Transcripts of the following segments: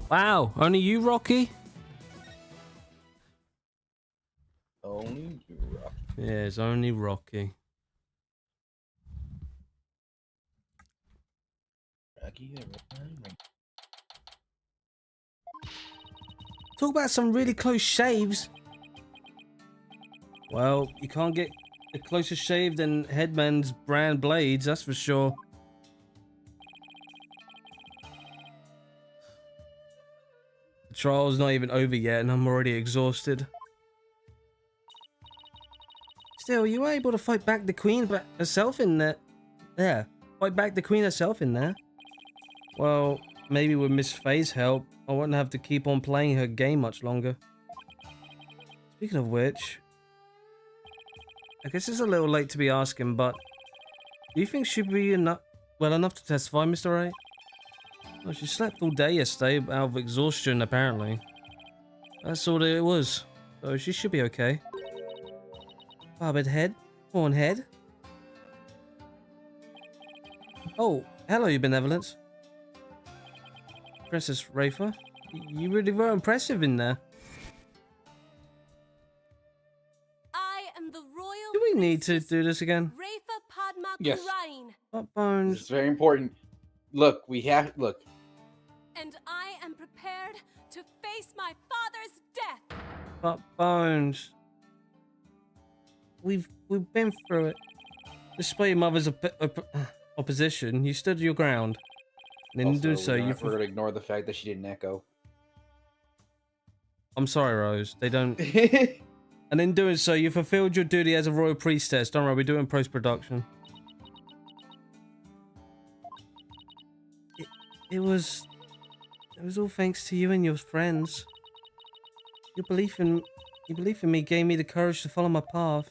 Wow, only you, Rocky? Only you, Rocky. Yeah, it's only Rocky. Talk about some really close shaves. Well, you can't get a closer shave than Headman's brand blades, that's for sure. The trial's not even over yet and I'm already exhausted. Still, you were able to fight back the queen herself in there. Yeah, fight back the queen herself in there. Well, maybe with Miss Faye's help, I won't have to keep on playing her game much longer. Speaking of which, I guess it's a little late to be asking, but do you think she'd be well enough to testify, Mr. Wright? Well, she slept all day yesterday out of exhaustion, apparently. That's all that it was, so she should be okay. Barbed head, horn head. Oh, hello, your benevolence. Princess Rafa, you really were impressive in there. I am the royal. Do we need to do this again? Rafa Padma Yes. Kurain. Butt bones. This is very important. Look, look. And I am prepared to face my father's death. Butt bones. We've been through it. Despite your mother's opposition, you stood your ground. And in doing so, we're going to ignore the fact that she didn't echo. I'm sorry, Rose. They don't. And in doing so, you fulfilled your duty as a royal priestess. Don't worry, we do it in post-production. It was all thanks to you and your friends. Your belief in me gave me the courage to follow my path.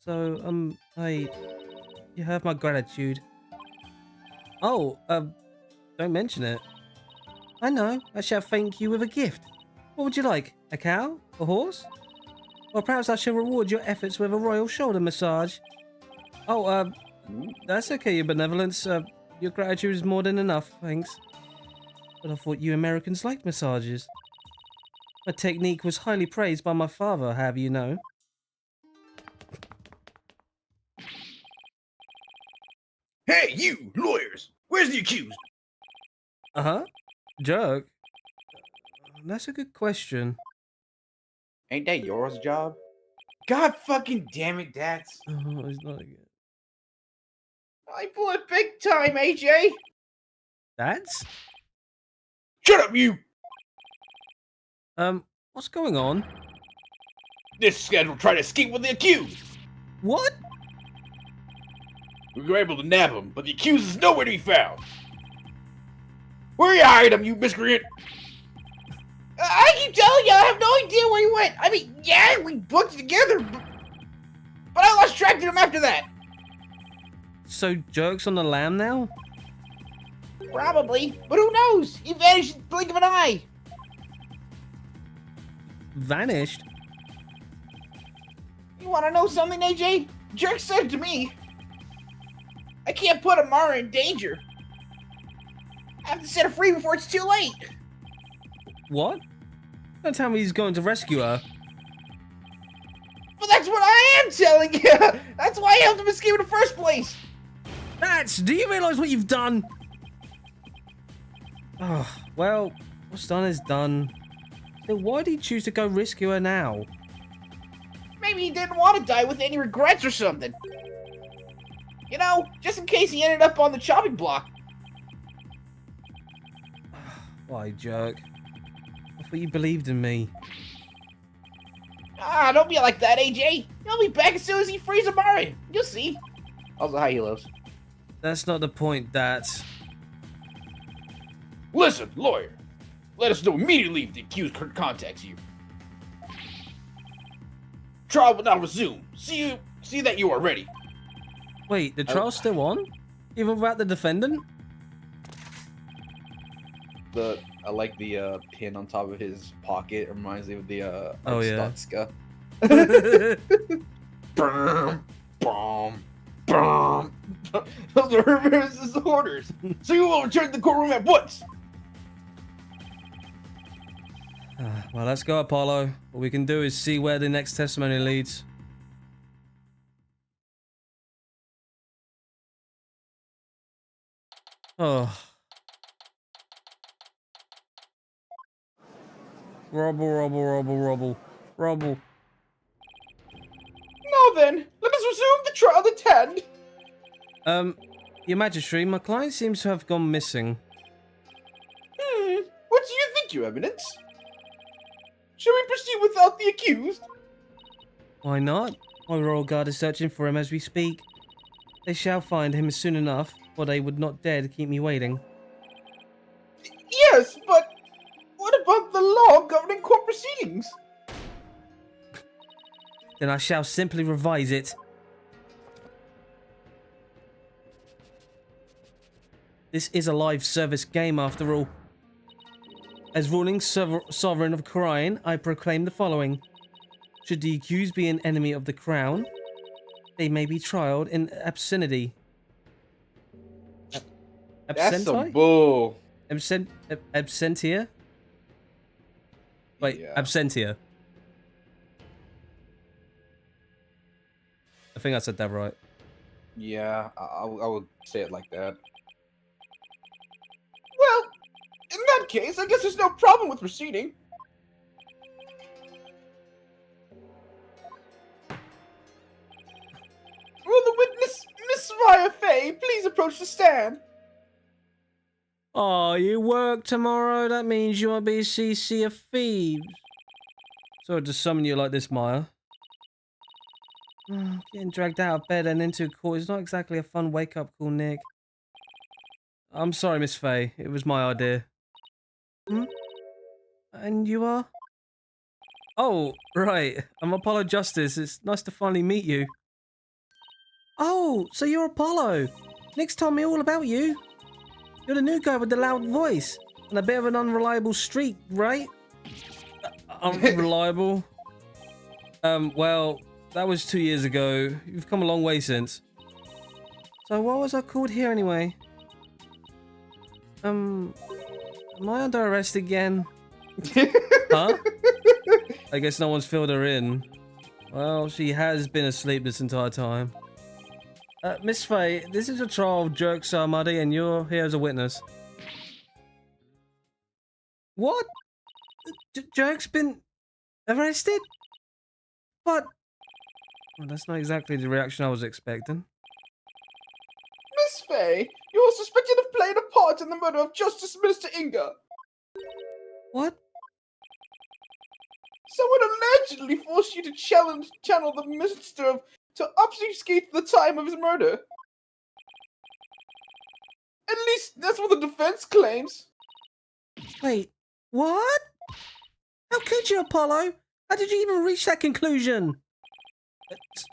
So, you have my gratitude. Oh, don't mention it. I know. I shall thank you with a gift. What would you like? A cow? A horse? Or perhaps I shall reward your efforts with a royal shoulder massage. Oh, that's okay, your benevolence. Your gratitude is more than enough, thanks. But I thought you Americans liked massages. My technique was highly praised by my father, have you know. Hey, you, lawyers! Where's the accused? Uh-huh. Jerk. That's a good question. Ain't that yours job? God fucking damn it, Dats. Oh, it's not again. I blew it big time, AJ! That's? Shut up, you! What's going on? This schedule tried to escape with the accused! What? We were able to nab him, but the accused is nowhere to be found! Where you hide him, you miscreant? I keep telling you, I have no idea where he went! I mean, yeah, we booked it together, but I lost track of him after that! So, Jerk's on the lam now? Probably, but who knows? He vanished in the blink of an eye! Vanished? You wanna know something, AJ? Jerk said to me, I can't put Amara in danger. I have to set her free before it's too late. What? Don't tell me he's going to rescue her. But that's what I am telling you! That's why I helped him escape in the first place! Do you realize what you've done? Oh, well, what's done is done. So why did he choose to go rescue her now? Maybe he didn't want to die with any regrets or something. You know, just in case he ended up on the chopping block. Why, Jerk? I thought you believed in me. Ah, don't be like that, AJ. He'll be back as soon as he frees Amara. You'll see. Also, how he lives. That's not the point, Dad. Listen, lawyer. Let us know immediately if the accused contacts you. Trial will now resume. See that you are ready. Wait, the trial's still on? Even without the defendant? I like the pin on top of his pocket. It reminds me of the Oh, yeah. Arstotzka. Boom, boom, boom. Those are her orders. So you will return to the courtroom at once. Well, let's go, Apollo. What we can do is see where the next testimony leads. Oh. Rubble. Now then, let us resume the trial at hand. Your Majesty, my client seems to have gone missing. What do you think, Your Eminence? Shall we proceed without the accused? Why not? My royal guard is searching for him as we speak. They shall find him soon enough, for they would not dare to keep me waiting. Yes, but what about the law governing court proceedings? Then I shall simply revise it. This is a live service game after all. As ruling sovereign of Khura'in, I proclaim the following. Should the accused be an enemy of the crown, they may be trialed in absentia. That's a bull. Absentia? Wait, Yeah. absentia. I think I said that right. Yeah, I would say it like that. Well, in that case, I guess there's no problem with proceeding. Will the witness, Miss Maya Fey, please approach the stand? Oh, you work tomorrow? That means you won't be CC of thieves. Sorry to summon you like this, Maya. Getting dragged out of bed and into court is not exactly a fun wake-up call, Nick. I'm sorry, Miss Fey. It was my idea. And you are? Oh, right. I'm Apollo Justice. It's nice to finally meet you. Oh, so you're Apollo. Nick's told me all about you. You're the new guy with the loud voice and a bit of an unreliable streak, right? Unreliable? Well, that was 2 years ago. You've come a long way since. So what was I called here anyway? Am I under arrest again? Huh? I guess no one's filled her in. Well, she has been asleep this entire time. Miss Fey, this is a trial of Jerk Sarmadi and you're here as a witness. What? Jerk's been arrested? But... Well, that's not exactly the reaction I was expecting. Miss Fey, you're suspected of playing a part in the murder of Justice Minister Inga. What? Someone allegedly forced you to channel the minister to obfuscate the time of his murder. At least that's what the defense claims. Wait, what? How could you, Apollo? How did you even reach that conclusion?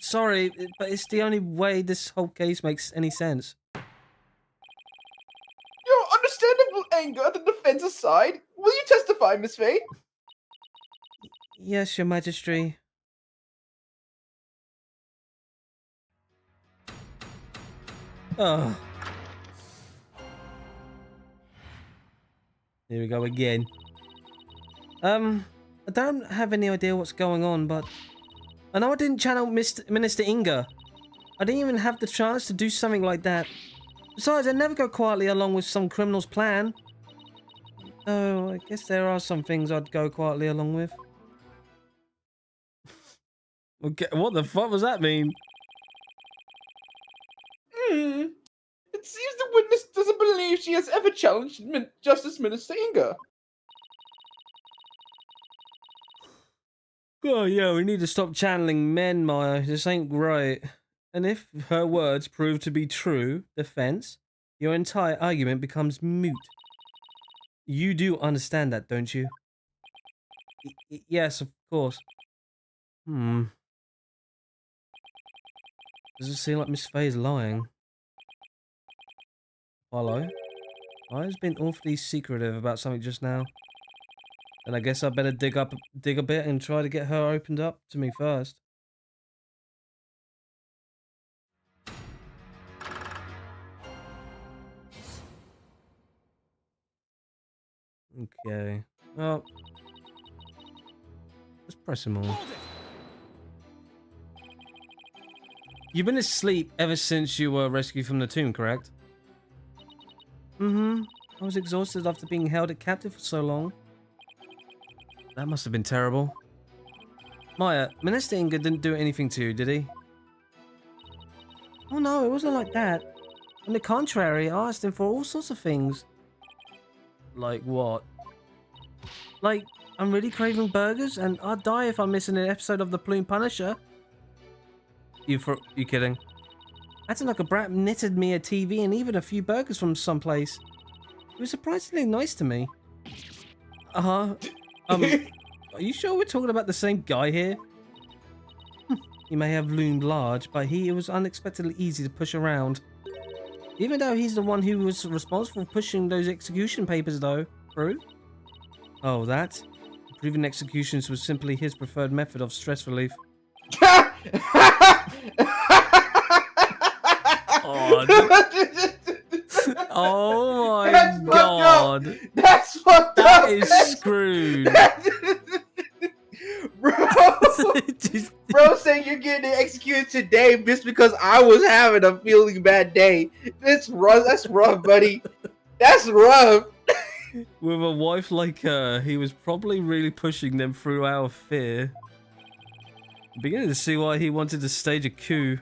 Sorry, but it's the only way this whole case makes any sense. Your understandable anger at the defense aside, will you testify, Miss Fey? Yes, Your Majesty. Oh. Here we go again. I don't have any idea what's going on, but I know I didn't channel Minister Inga. I didn't even have the chance to do something like that. Besides, I never go quietly along with some criminal's plan. Oh, I guess there are some things I'd go quietly along with. Okay, what the fuck does that mean? It seems the witness doesn't believe she has ever challenged Justice Minister Inga. Oh, yeah, we need to stop channeling men, Maya. This ain't right. And if her words prove to be true, defense, your entire argument becomes moot. You do understand that, don't you? Yes, of course. Does it seem like Miss Fey is lying? Apollo? Maya's been awfully secretive about something just now. And I guess I better dig a bit and try to get her opened up to me first. Okay. Well, Let's press him on. You've been asleep ever since you were rescued from the tomb, correct? Mm-hmm. I was exhausted after being held captive for so long. That must have been terrible. Maya, Minister Inga didn't do anything to you, did he? Oh no, it wasn't like that. On the contrary, I asked him for all sorts of things. Like what? Like, I'm really craving burgers and I'd die if I'm missing an episode of The Plume Punisher. You kidding? Acting like a brat knitted me a TV and even a few burgers from someplace. He was surprisingly nice to me. Uh-huh. Are you sure we're talking about the same guy here? He may have loomed large, but he was unexpectedly easy to push around. Even though he's the one who was responsible for pushing those execution papers, though. True? Oh, that? Proving executions was simply his preferred method of stress relief. Oh my god. That's fucked up. That is screwed. Bro saying you're getting executed today just because I was having a feeling bad day. That's rough. That's rough, buddy. That's rough. With a wife like her, he was probably really pushing them through our fear. I'm beginning to see why he wanted to stage a coup.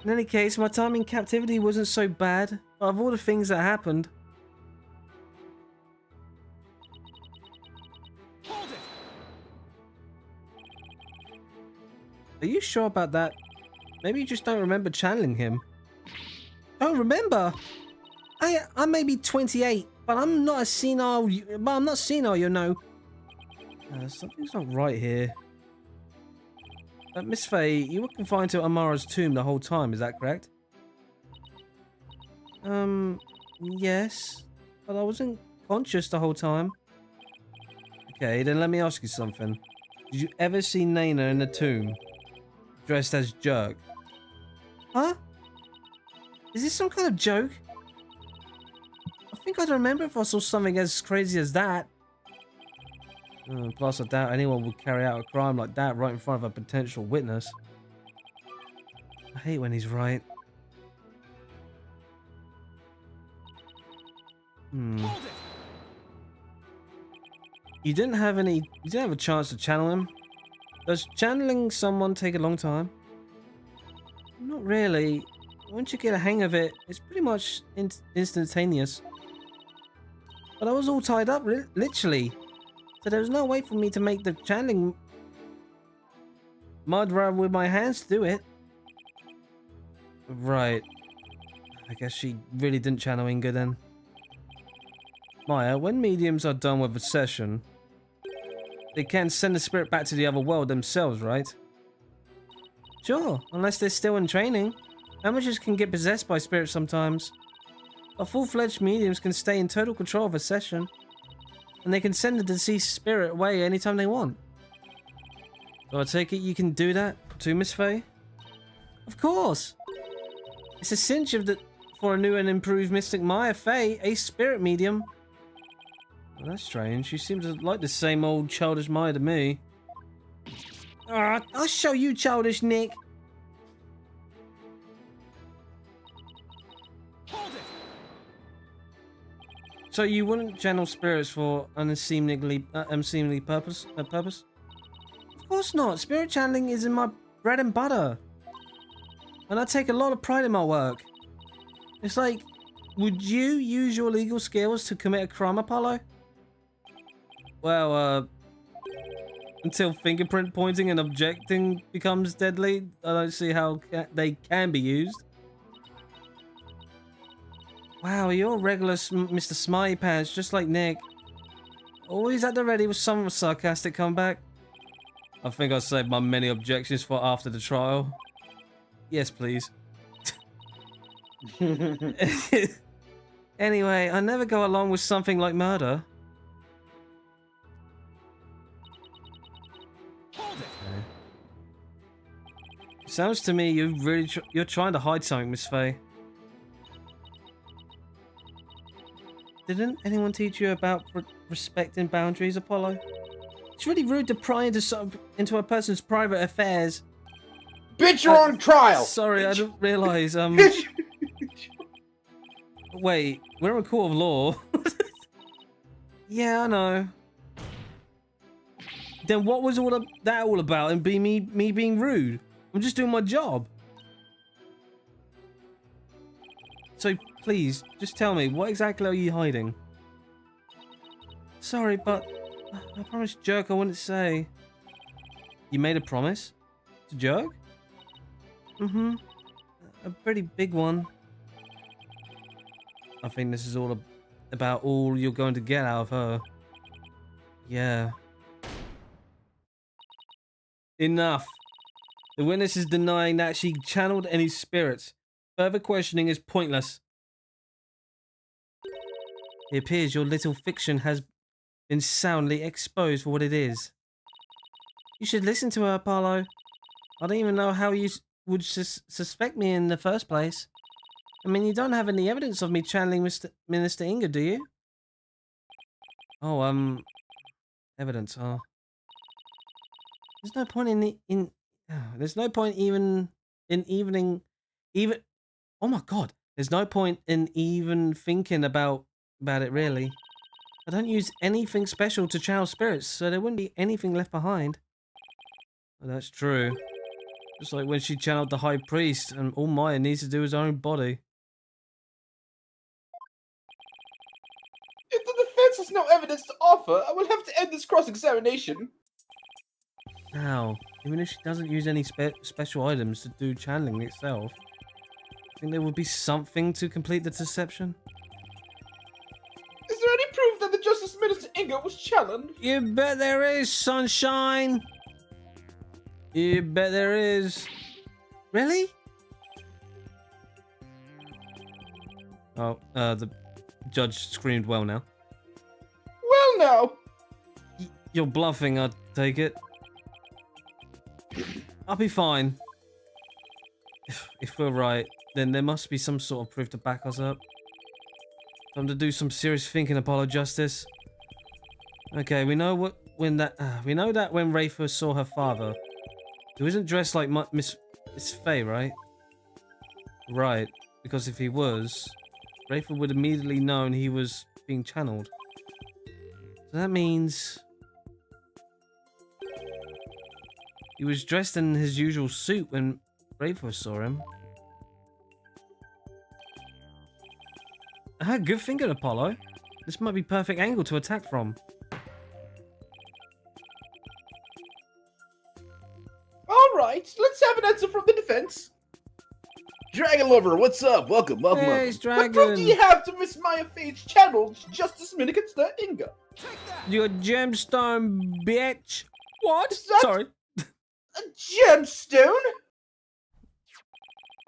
In any case, my time in captivity wasn't so bad. Of all the things that happened. Are you sure about that? Maybe you just don't remember channeling him. Don't remember? I may be 28, but I'm not senile, you know. Something's not right here. Miss Faye, you were confined to Amara's tomb the whole time, is that correct? Yes. But I wasn't conscious the whole time. Okay, then let me ask you something. Did you ever see Nana in the tomb? Dressed as Jerk? Huh? Is this some kind of joke? I think I don't remember if I saw something as crazy as that. Plus, I doubt anyone would carry out a crime like that right in front of a potential witness. I hate when he's right. You didn't have a chance to channel him? Does channeling someone take a long time? Not really. Once you get a hang of it, it's pretty much instantaneous. But I was all tied up, literally. So there was no way for me to make the channeling mudra with my hands to do it. Right. I guess she really didn't channel Inga then. Maya, when mediums are done with a session, they can send the spirit back to the other world themselves, right? Sure, unless they're still in training. Amateurs can get possessed by spirits sometimes. But full-fledged mediums can stay in total control of a session. And they can send the deceased spirit away anytime they want. So I take it you can do that too, Miss Faye? Of course! It's a cinch for a new and improved Mystic Maya Faye, a spirit medium. Well, that's strange. She seems like the same old childish Maya to me. I'll show you, childish Nick. So you wouldn't channel spirits for unseemly purpose? Of course not. Spirit channeling is in my bread and butter. And I take a lot of pride in my work. It's like, would you use your legal skills to commit a crime, Apollo? Well, until fingerprint pointing and objecting becomes deadly, I don't see how they can be used. Wow, you're a regular Mr. Smiley Pants, just like Nick. Always at the ready with some sarcastic comeback. I think I'll save my many objections for after the trial. Yes, please. Anyway, I never go along with something like murder. Okay. Sounds to me you're trying to hide something, Miss Faye. Didn't anyone teach you about respecting boundaries, Apollo? It's really rude to pry into a person's private affairs. Bitch, you're on trial! Sorry, I didn't realize, Bitch! Wait, we're in a court of law. Yeah, I know. Then what was that all about and me being rude? I'm just doing my job. So please, just tell me, what exactly are you hiding? Sorry, but I promised Jerk I wouldn't say. You made a promise? To Jerk? Mm-hmm. A pretty big one. I think this is all about all you're going to get out of her. Yeah. Enough. The witness is denying that she channeled any spirits. Further questioning is pointless. It appears your little fiction has been soundly exposed for what it is. You should listen to her, Apollo. I don't even know how you would suspect me in the first place. I mean, you don't have any evidence of me channeling Minister Inga, do you? Oh, evidence, huh? There's no point there's no point even. Oh my God! There's no point in even thinking about it, really. I don't use anything special to channel spirits, so there wouldn't be anything left behind. Oh, that's true. Just like when she channeled the High Priest, and all Maya needs to do is her own body. If the defense has no evidence to offer, I will have to end this cross-examination. Now, even if she doesn't use any special items to do channeling itself, I think there would be something to complete the deception. Is there any proof that the Justice Minister Inga was challenged? You bet there is, sunshine! You bet there is. Really? Oh, the judge screamed well now. Well now! You're bluffing, I take it. I'll be fine. If we're right, then there must be some sort of proof to back us up. Time to do some serious thinking, Apollo Justice. Okay, we know that when Ray first saw her father, he wasn't dressed like Miss Faye, right? Right, because if he was, Rafer would immediately known he was being channeled. So that means he was dressed in his usual suit when Rafer saw him. Ah, good thinking, Apollo. This might be perfect angle to attack from. Alright, let's have an answer from the defense. Dragon Lover, what's up? Welcome. Hey, it's What proof do you Dragon. have to Miss Maya Faye's channel Justice Minister Inga? Your gemstone, bitch. What? Is that- Sorry. A gemstone?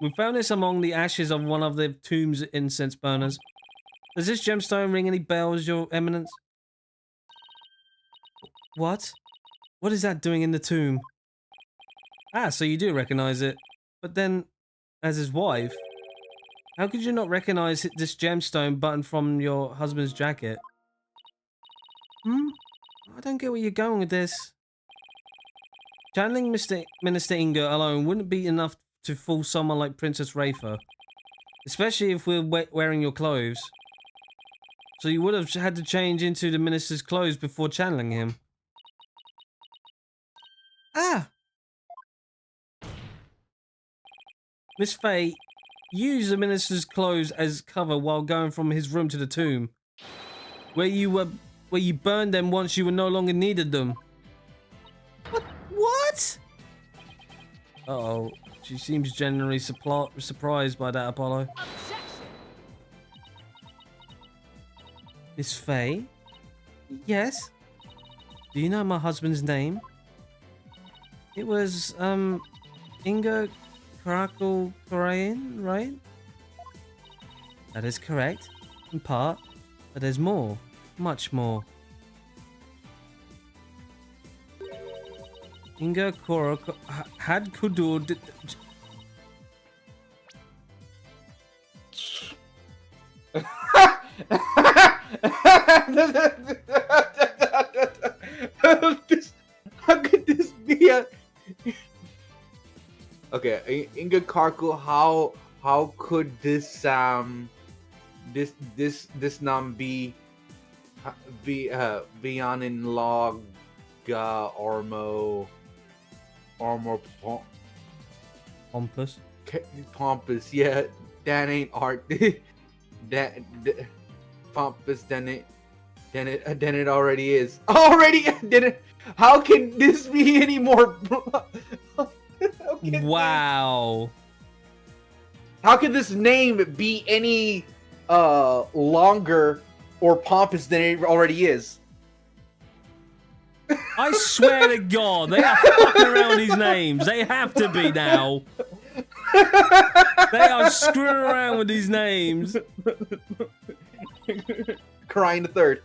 We found this among the ashes of one of the tomb's incense burners. Does this gemstone ring any bells, Your Eminence? What? What is that doing in the tomb? Ah, so you do recognize it. But then, as his wife, how could you not recognize this gemstone button from your husband's jacket? I don't get where you're going with this. Channeling Minister Inga alone wouldn't be enough to fool someone like Princess Rafer. Especially if we're wearing your clothes. So you would have had to change into the minister's clothes before channeling him. Ah! Miss Faye used the minister's clothes as cover while going from his room to the tomb. Where you burned them once you were no longer needed them. What? Uh-oh. She seems genuinely surprised by that, Apollo. Miss Faye? Yes? Do you know my husband's name? It was, Inga Karakul Korean, right? That is correct, in part, but there's more, much more. Inga Koro had Kudur. This Okay, Inga Karku, how could this this nom be beyond in log ormo Pompous. pompous? Yeah, that ain't art. that pompous than it already is. Already then it. How can this be any more? Wow. How can this name be any longer or pompous than it already is? I swear to God, they are fucking around with these names. They have to be now. They are screwing around with these names. Crying the third.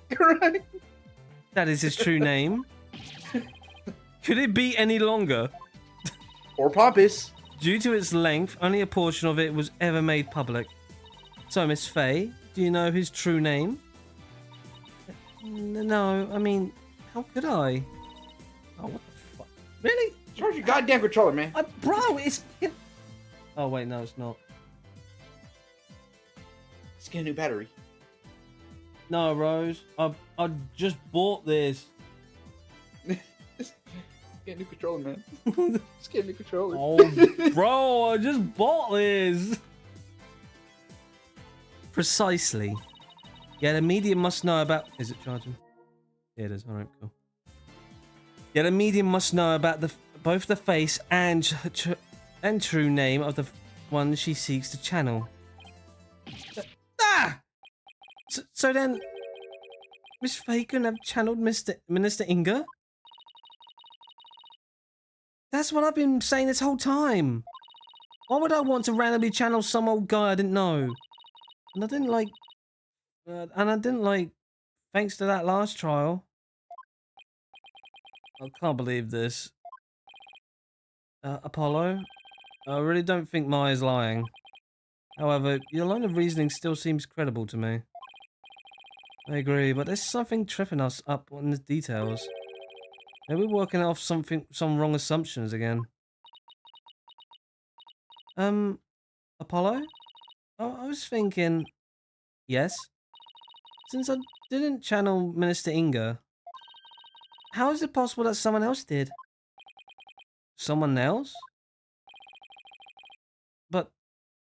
That is his true name. Could it be any longer? Or pompous. Due to its length, only a portion of it was ever made public. So, Miss Faye, do you know his true name? No, I mean, how could I? Oh, what the fuck? Really? Charge your goddamn controller, man. Bro, it's... Oh, wait, no, it's not. Let's get a new battery. No, Rose. I just bought this. Get a new controller, man. Just get a new controller. Oh, bro, I just bought this. Precisely. Yet a medium must know about... Is it charging? Yeah, it is. All right, cool. Yet a medium must know about both the face and true name of the one she seeks to channel. So then, Miss Faye couldn't have channeled Minister Inga? That's what I've been saying this whole time. Why would I want to randomly channel some old guy I didn't know? And I didn't like, thanks to that last trial. I can't believe this. Apollo, I really don't think Maya's lying. However, your line of reasoning still seems credible to me. I agree, but there's something tripping us up on the details. Maybe we're working off some wrong assumptions again. Apollo? I was thinking... Yes? Since I didn't channel Minister Inga, how is it possible that someone else did? Someone else? But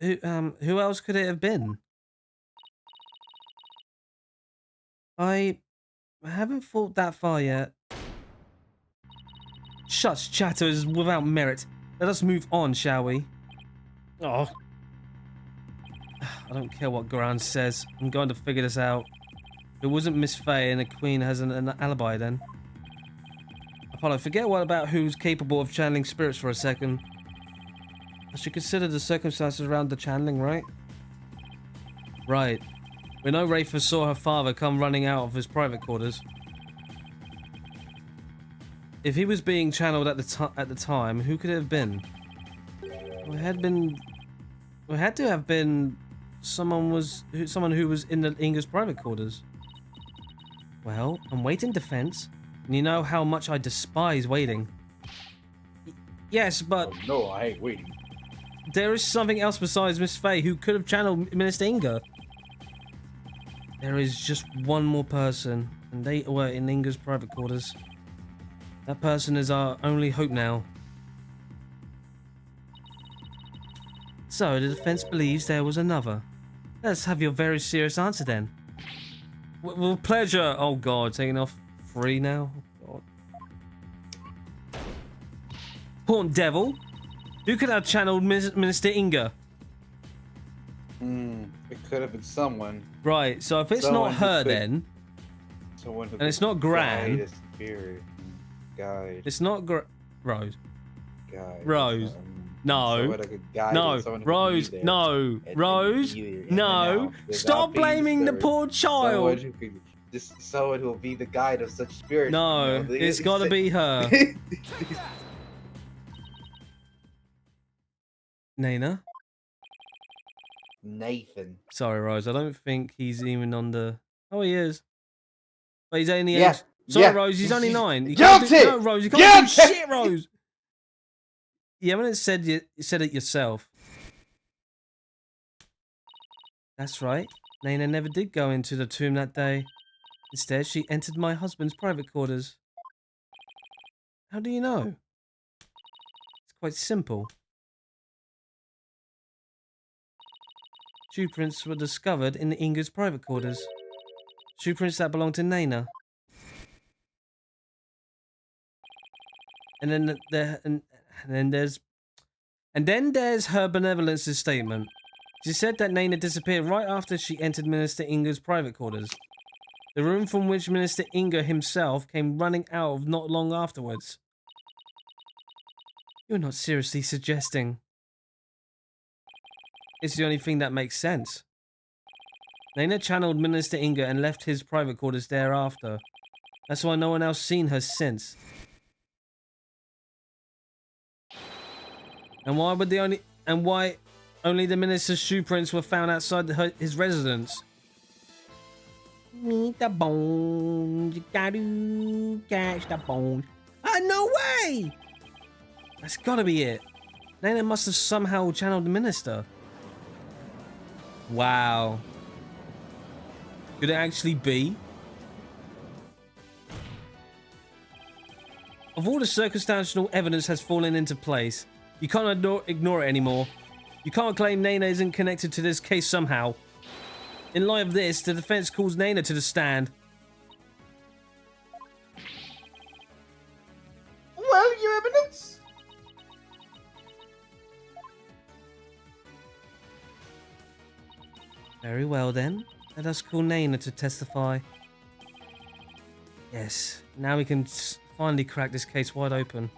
who else could it have been? I haven't thought that far yet. Such chatter is without merit. Let us move on, shall we? Oh. I don't care what Goran says. I'm going to figure this out. It wasn't Miss Faye and the Queen has an alibi then. Apollo, forget about who's capable of channeling spirits for a second. I should consider the circumstances around the channeling, right? Right. We know Rafa saw her father come running out of his private quarters. If he was being channeled at the time, who could it have been? It had to have been someone who was in the Inga's private quarters. Well, I'm waiting defense, and you know how much I despise waiting. Yes, but... Oh, no, I ain't waiting. There is something else besides Miss Faye who could have channeled Minister Inga. There is just one more person, and they were in Inga's private quarters. That person is our only hope now. So, the defense believes there was another. Let's have your very serious answer then. With pleasure. Oh god, taking off 3 now? Oh, god. Horn Devil? Who could have channeled Minister Inga? It could have been someone. Right, so if it's not her then... Someone who and it's not Gran... guide a spirit. Guide. It's not Rose. Guide. Rose. No. No. Rose. No. Rose. No. Stop blaming the poor child. Someone who will be the guide of such spirits. No. It's got to be her. Nana? Nathan. Sorry, Rose. I don't think he's even on the... Oh, he is. But he's only... Yeah. Sorry, Yeah. Rose. He's only 9. You Guilty! No, Rose. You can't do shit, Rose. You haven't said it yourself. That's right. Nana never did go into the tomb that day. Instead, she entered my husband's private quarters. How do you know? It's quite simple. Shoe prints were discovered in Inga's private quarters. Shoe prints that belonged to Nana. And then there's her benevolence's statement. She said that Nana disappeared right after she entered Minister Inga's private quarters. The room from which Minister Inga himself came running out of not long afterwards. You're not seriously suggesting. It's the only thing that makes sense. Nana channeled Minister Inga and left his private quarters thereafter. That's why no one else seen her since. And why only the minister's shoe prints were found outside his residence? Meet the bones, you gotta catch the bones. No way! That's gotta be it. Nana must have somehow channeled the minister. Wow. Could it actually be? Of all the circumstantial evidence has fallen into place, you can't ignore it anymore. You can't claim Nana isn't connected to this case somehow. In light of this, the defense calls Nana to the stand. Well, Your Eminence. Very well then. Let us call Nana to testify. Yes, now we can finally crack this case wide open.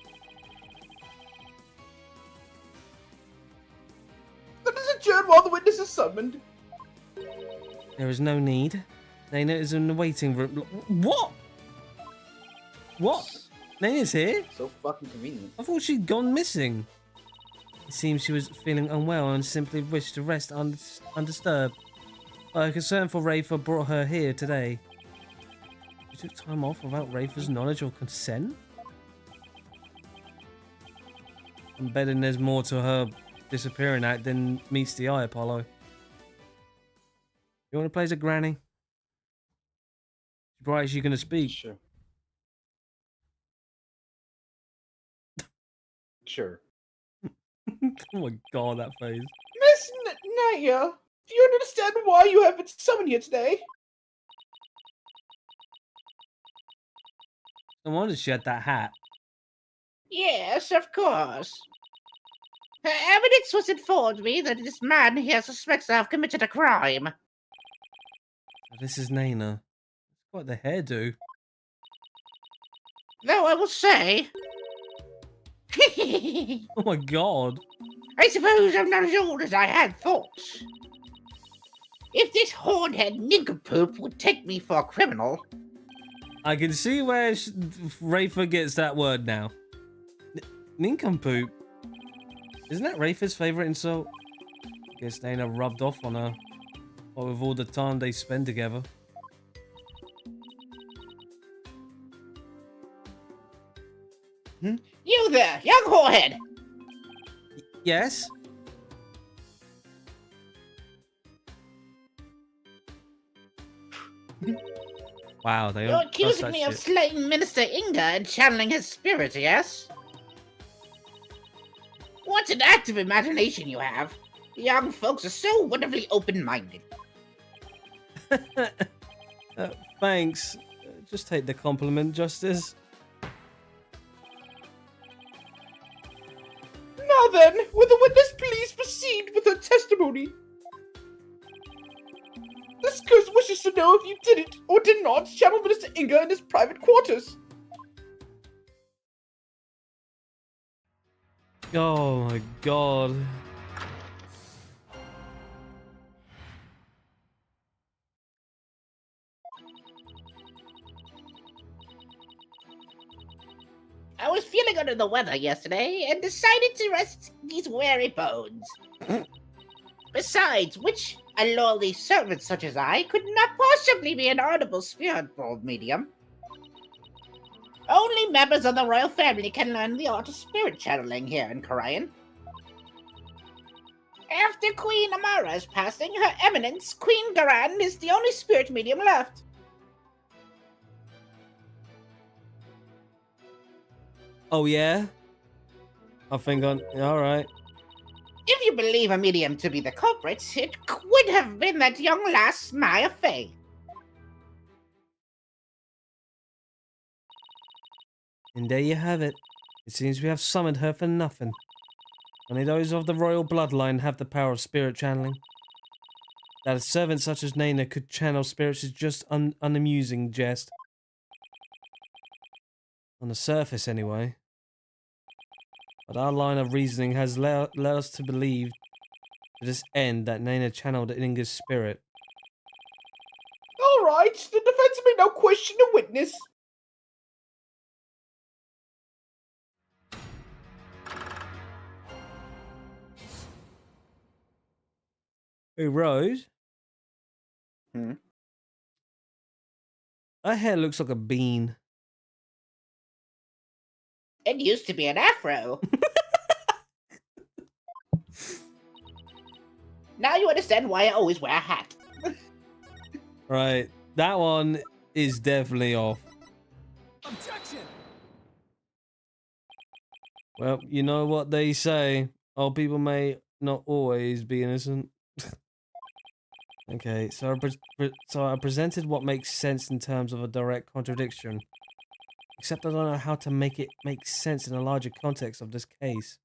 Let us adjourn while the witness is summoned. There is no need. Nana is in the waiting room. What? What? Nana's here? So fucking convenient. I thought she'd gone missing. It seems she was feeling unwell and simply wished to rest undisturbed. But her concern for Rafer brought her here today. She took time off without Rafer's knowledge or consent? I'm betting there's more to her disappearing act than meets the eye, Apollo. You want to play as a granny? Bright, is she going to speak? Sure. Sure. Oh my god, that face. Miss Naya, do you understand why you have been summoned here today? No wonder she had that hat. Yes, of course. Evidence was informed me that this man here suspects to have committed a crime. This is Nana. Quite the hairdo. Though I will say... Oh my god. I suppose I'm not as old as I had thought. If this hornhead nincompoop would take me for a criminal... I can see where Rafer gets that word now. Nincompoop. Isn't that Rafer's favourite insult? Guess Nana rubbed off on her. What with all the time they spend together. You there, young whorehead! Yes? Wow, they You're don't trust accusing that me of shit. slaying Minister Inga and channeling his spirit, yes? What an active imagination you have. Young folks are so wonderfully open-minded. Thanks. Just take the compliment, Justice. Now then, will the witness please proceed with her testimony? This curse wishes to know if you did it or did not channel Minister Inga in his private quarters. Oh my god. I was feeling under the weather yesterday and decided to rest these weary bones. Besides which, a lowly servant such as I could not possibly be an audible spirit-bold medium. Only members of the royal family can learn the art of spirit channeling here in Korean. After Queen Amara's passing, Her Eminence, Queen Garan, is the only spirit medium left. Oh, yeah? I think I'm... Alright. If you believe a medium to be the culprit, it would have been that young lass, Maya Fey. And there you have it. It seems we have summoned her for nothing. Only those of the royal bloodline have the power of spirit channeling. That a servant such as Nana could channel spirits is just unamusing jest. On the surface, anyway. But our line of reasoning has led us to believe to this end that Nana channeled Inga's spirit. All right, the defense may now question the witness. Hey, Rose? Hmm? Her hair looks like a bean. It used to be an afro. Now you understand why I always wear a hat. Right, that one is definitely off. Objection! Well, you know what they say. Old people may not always be innocent. Okay, so I presented what makes sense in terms of a direct contradiction. Except I don't know how to make it make sense in a larger context of this case.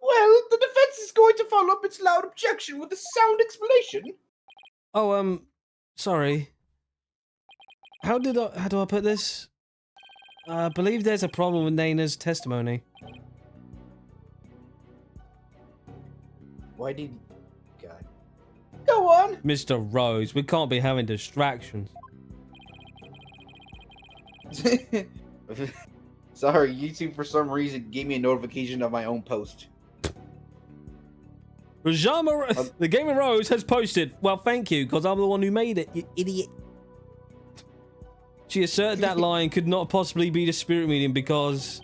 Well, the defense is going to follow up its loud objection with a sound explanation. Oh, sorry. How do I put this? I believe there's a problem with Nana's testimony. Why did... God. Go on. Mr. Rose, we can't be having distractions. Sorry, YouTube for some reason gave me a notification of my own post. The Game of Rose has posted. Well, thank you, because I'm the one who made it, you idiot. She asserted that line could not possibly be the spirit medium because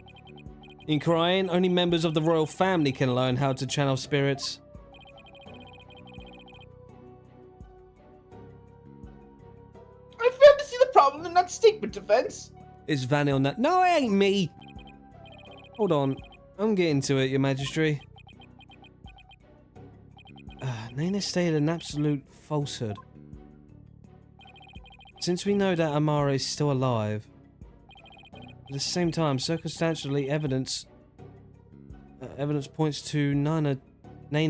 in Korean, only members of the royal family can learn how to channel spirits. I failed to see the problem in that statement, defense. It's Vanny on that. No, it ain't me. Hold on. I'm getting to it, your majesty. Nana stated an absolute falsehood. Since we know that Amara is still alive, at the same time, circumstantially evidence points to Nana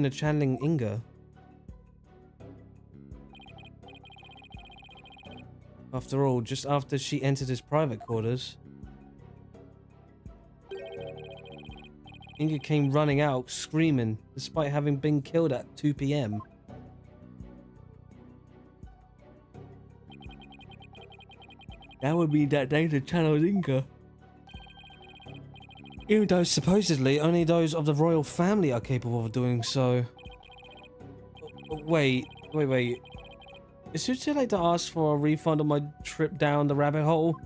channeling Inga. After all, just after she entered his private quarters, Inga came running out, screaming, despite having been killed at 2 PM. That would mean that Nana channeled Inga. Even though supposedly only those of the royal family are capable of doing so. Wait. Is it too late to ask for a refund on my trip down the rabbit hole?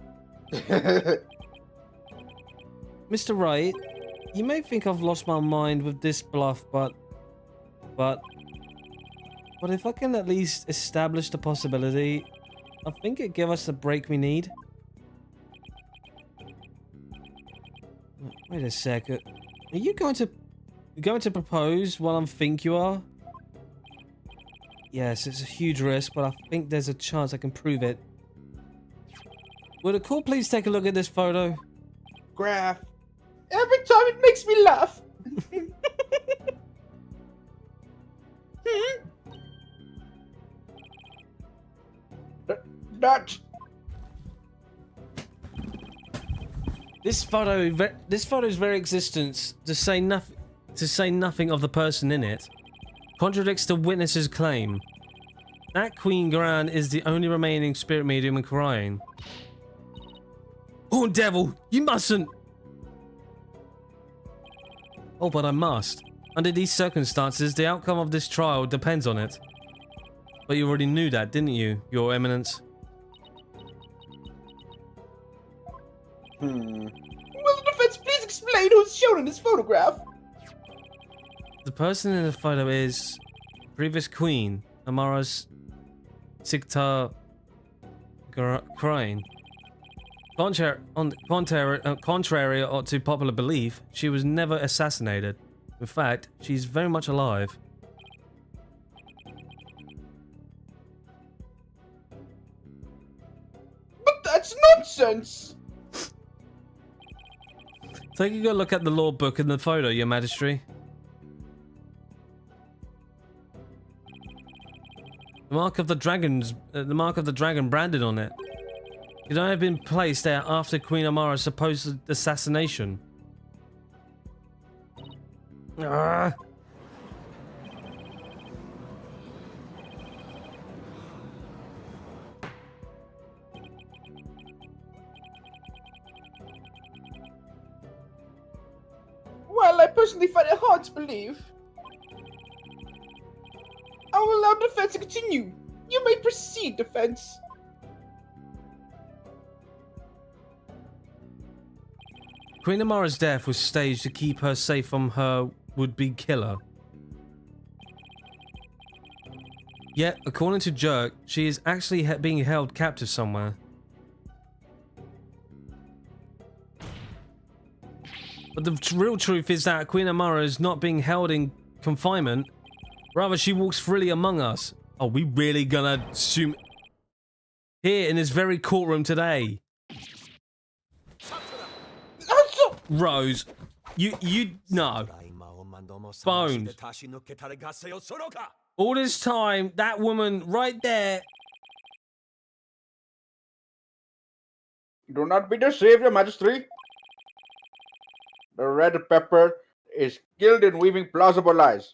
Mr. Wright, you may think I've lost my mind with this bluff, but if I can at least establish the possibility, I think it'd give us the break we need. Wait a second. Are you going to propose what I think you are? Yes, it's a huge risk, but I think there's a chance I can prove it. Would the court please take a look at this photo? Graph. Every time it makes me laugh. That. This photo's very existence, to say nothing of the person in it, contradicts the witness's claim. That Queen Gran is the only remaining spirit medium in Korean. Oh, devil, you mustn't! Oh, but I must. Under these circumstances, the outcome of this trial depends on it. But you already knew that, didn't you, Your Eminence? Will the defense please explain who's shown in this photograph? The person in the photo is previous Queen, Amara's Sigta Crane. Contrary to popular belief, she was never assassinated. In fact, she's very much alive. But that's nonsense! Take a good look at the law book in the photo, Your Majesty. The mark of the dragon branded on it. It only have been placed there after Queen Amara's supposed assassination. Ah. While I personally find it hard to believe, I will allow defense to continue. You may proceed, defense. Queen Amara's death was staged to keep her safe from her would-be killer. Yet, according to Jerk, she is actually being held captive somewhere. But the real truth is that Queen Amara is not being held in confinement. Rather, she walks freely among us. Are we really gonna assume... Here, in this very courtroom today. Rose, no. Bones. All this time, that woman right there. Do not be deceived, Your Majesty. The red pepper is skilled in weaving plausible lies.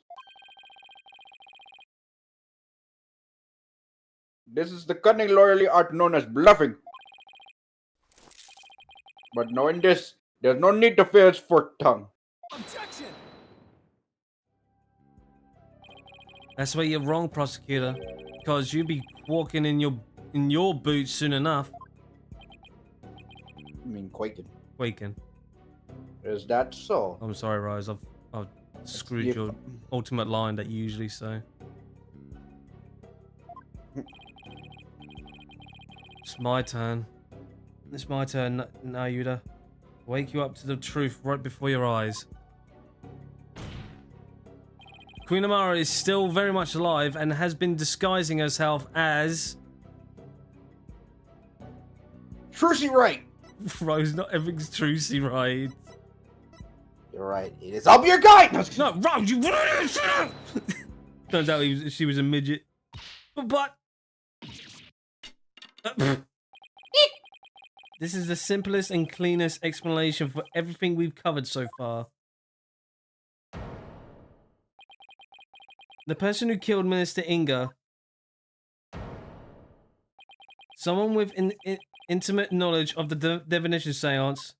This is the cunning lawyerly art known as bluffing. But knowing this, there's no need to fear its forked tongue. Objection! That's where you're wrong, prosecutor. Because you'll be walking in your boots soon enough. I mean, quaking. Quaking. Is that so? I'm sorry, Rose. I've screwed your ultimate line that you usually say. It's my turn. It's my turn now, Yuda. Wake you up to the truth right before your eyes. Queen Amara is still very much alive and has been disguising herself as... Trucy Wright! Rose, not everything's Trucy, right? You're right, it is. I'll be your guide! No, Rose, you... Turns out she was a midget. But... This is the simplest and cleanest explanation for everything we've covered so far. The person who killed Minister Inga, someone with intimate knowledge of the divination seance,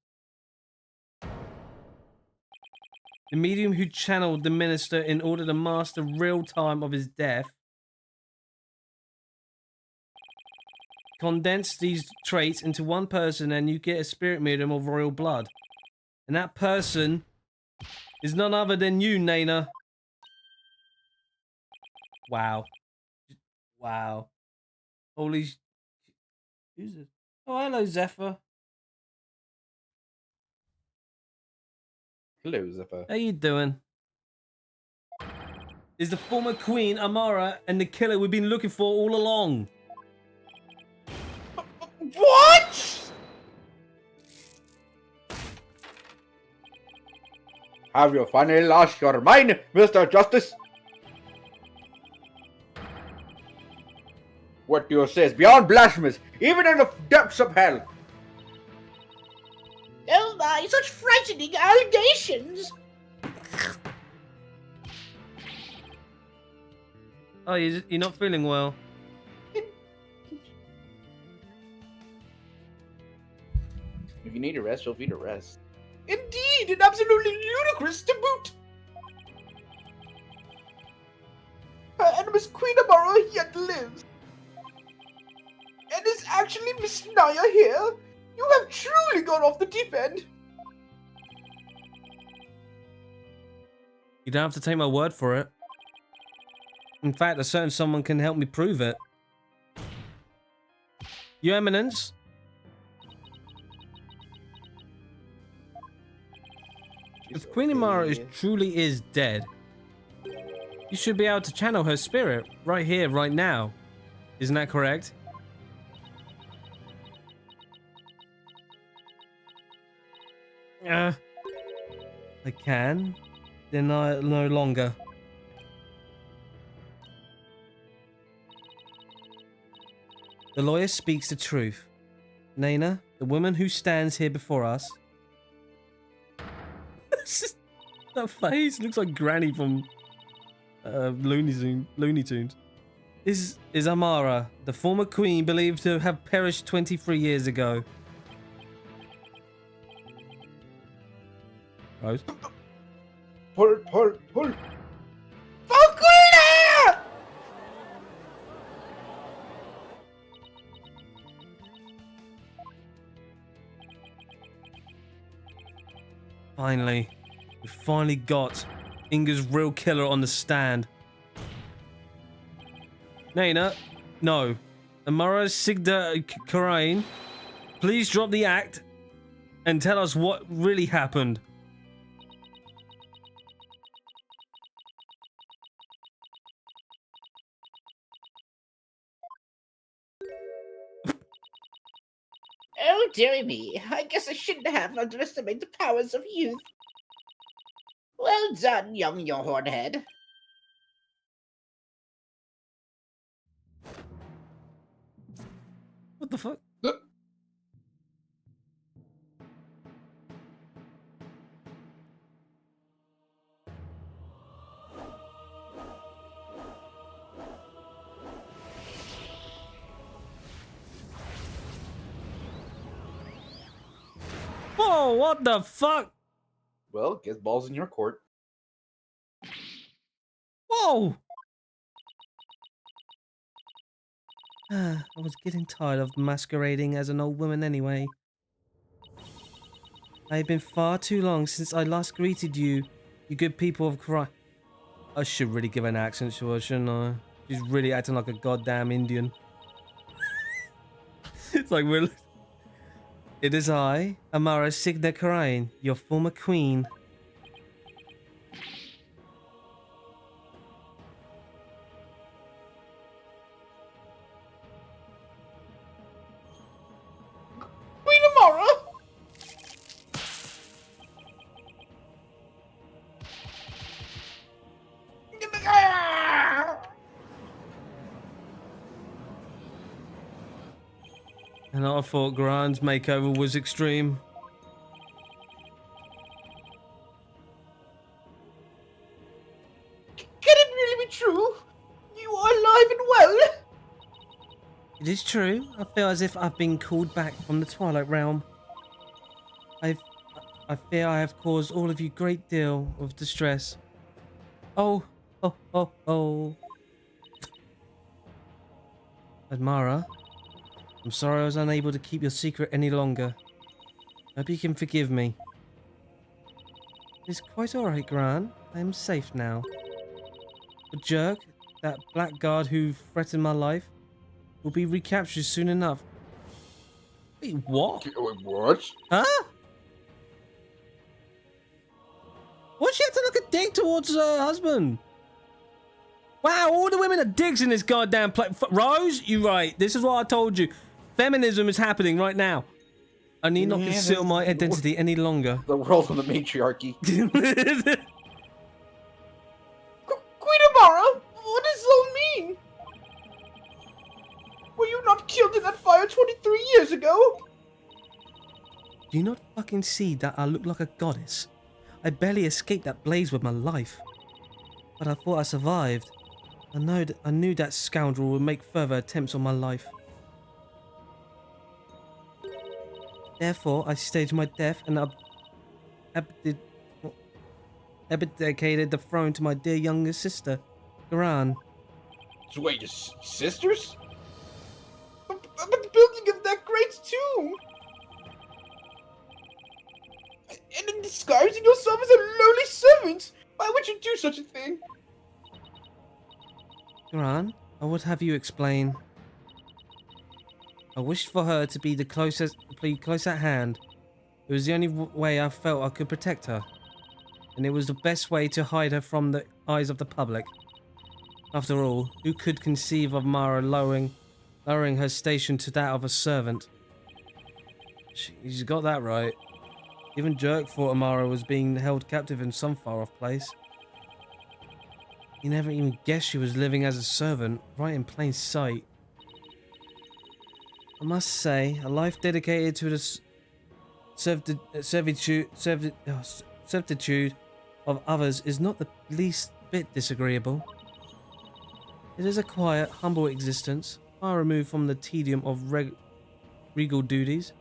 the medium who channeled the minister in order to master real time of his death, condense these traits into one person and you get a spirit medium of royal blood. And that person is none other than you, Nana. Wow. Wow. Holy... Who's this? Oh, hello, Zephyr. Hello, Zephyr. How you doing? Is the former Queen, Amara, and the killer we've been looking for all along. What? Have you finally lost your mind, Mr. Justice? What you say is beyond blasphemous, even in the depths of hell. Oh my, such frightening allegations! Oh, you're not feeling well. If you need a rest, feel free to rest. Indeed! obscene and absolutely ludicrous to boot. Her enemy's Queen Amara yet lives. And is actually Miss Naya here? You have truly gone off the deep end. You don't have to take my word for it. In fact, a certain someone can help me prove it. Your Eminence? If Queen Amara truly is dead, you should be able to channel her spirit right here, right now. Isn't that correct? I can. Then I no longer. The lawyer speaks the truth. Nana, the woman who stands here before us. That face looks like Granny from Looney Tunes. Is Amara, the former queen believed to have perished 23 years ago. Rose? Pull. Falcona! Finally. We finally got Inga's real killer on the stand. Nana, no. Amara Sigda Karain, please drop the act and tell us what really happened. Oh, dearie me. I guess I shouldn't have underestimated the powers of youth. Well done, young hornhead. What the fuck? Whoa, what the fuck? Well, guess ball's in your court. Whoa! I was getting tired of masquerading as an old woman anyway. I have been far too long since I last greeted you, you good people of Christ. I should really give an accent to her, shouldn't I? She's really acting like a goddamn Indian. It's like we're... It is I, Amara Signa Karain, your former queen. Queen Amara! And I thought Grand's makeover was extreme. Can it really be true? You are alive and well? It is true. I feel as if I've been called back from the Twilight Realm. I fear I have caused all of you great deal of distress. Oh. Admara, I'm sorry I was unable to keep your secret any longer. Hope you can forgive me. It's quite alright, Gran. I am safe now. The jerk, that blackguard who threatened my life, will be recaptured soon enough. Wait, what? What? Huh? Why'd she have to look a dick towards her husband? Wow, all the women are dicks in this goddamn place. Rose, you're right. This is what I told you. Feminism is happening right now. I need not conceal my identity any longer. The world of the matriarchy. Queen Amara, what does this all mean? Were you not killed in that fire 23 years ago? Do you not fucking see that I look like a goddess? I barely escaped that blaze with my life. But I thought I survived. I knew that scoundrel would make further attempts on my life. Therefore, I staged my death and abdi- abdicated the throne to my dear younger sister, Garan. So wait, your sisters? But the building of that great tomb! And in disguising yourself as a lowly servant! Why would you do such a thing? Garan, I would have you explain. I wished for her to be close at hand. It was the only way I felt I could protect her. And it was the best way to hide her from the eyes of the public. After all, who could conceive of Mara lowering her station to that of a servant? She's got that right. Even Jerk thought Amara was being held captive in some far-off place. He never even guessed she was living as a servant, right in plain sight. I must say, a life dedicated to the servitude of others is not the least bit disagreeable. It is a quiet, humble existence, far removed from the tedium of regal duties.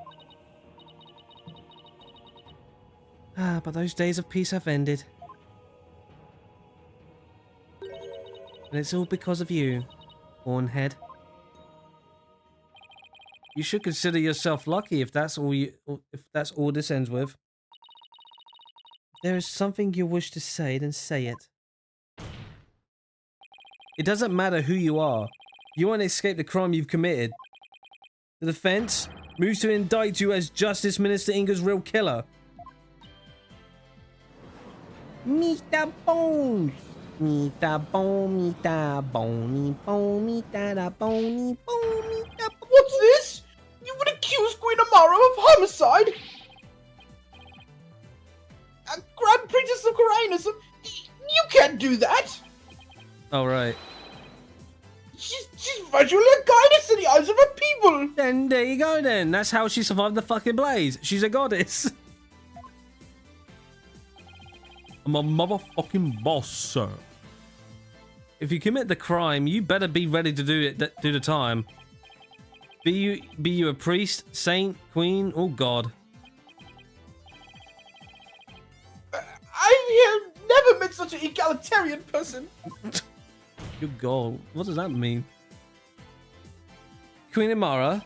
But those days of peace have ended. And it's all because of you, Hornhead. You should consider yourself lucky if that's all this ends with. If there is something you wish to say, then say it. It doesn't matter who you are. You won't escape the crime you've committed. The defense moves to indict you as Justice Minister Inga's real killer. Mr. Bones! Mr. Bone, Mr. Boney, Bone, Mr. Boney, Bone, Mr. What's this? You would accuse Queen Amara of homicide? A Grand Princess of Corainus? You can't do that! Oh, right. She's virtually a goddess in the eyes of her people! Then there you go then. That's how she survived the fucking blaze. She's a goddess. I'm a motherfucking boss, sir. If you commit the crime, you better be ready to do the time. Be you a priest, saint, queen, or god. I've never met such an egalitarian person. Good god, what does that mean? Queen Amara,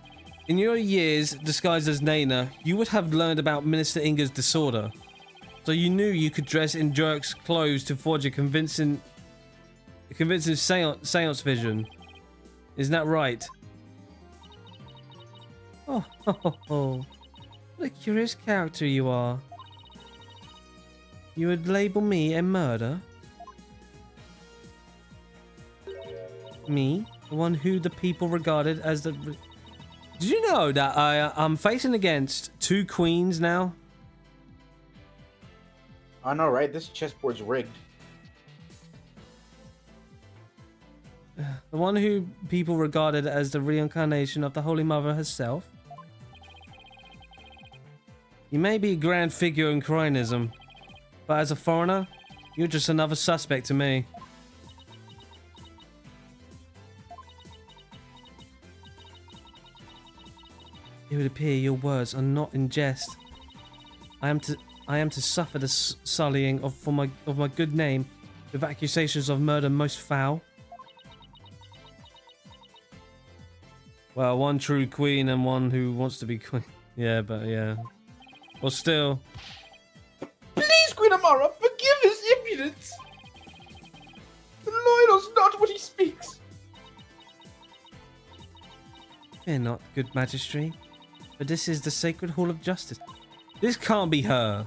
in your years disguised as Naina, you would have learned about Minister Inga's disorder. So you knew you could dress in Jerk's clothes to forge a convincing seance vision. Isn't that right? Oh, what a curious character you are. You would label me a murder? Me? The one who the people regarded as the... Did you know that I'm facing against two queens now? I know, right? This chessboard's rigged. The one who people regarded as the reincarnation of the Holy Mother herself? You may be a grand figure in Cryonism, but as a foreigner, you're just another suspect to me. It would appear your words are not in jest. I am to suffer the sullying of my good name with accusations of murder most foul. Well, one true queen and one who wants to be queen. Yeah, but yeah. Well, still. Please, Queen Amara, forgive his impudence. The Lord knows not what he speaks. Fear not, good Majesty, but this is the sacred hall of justice. This can't be her.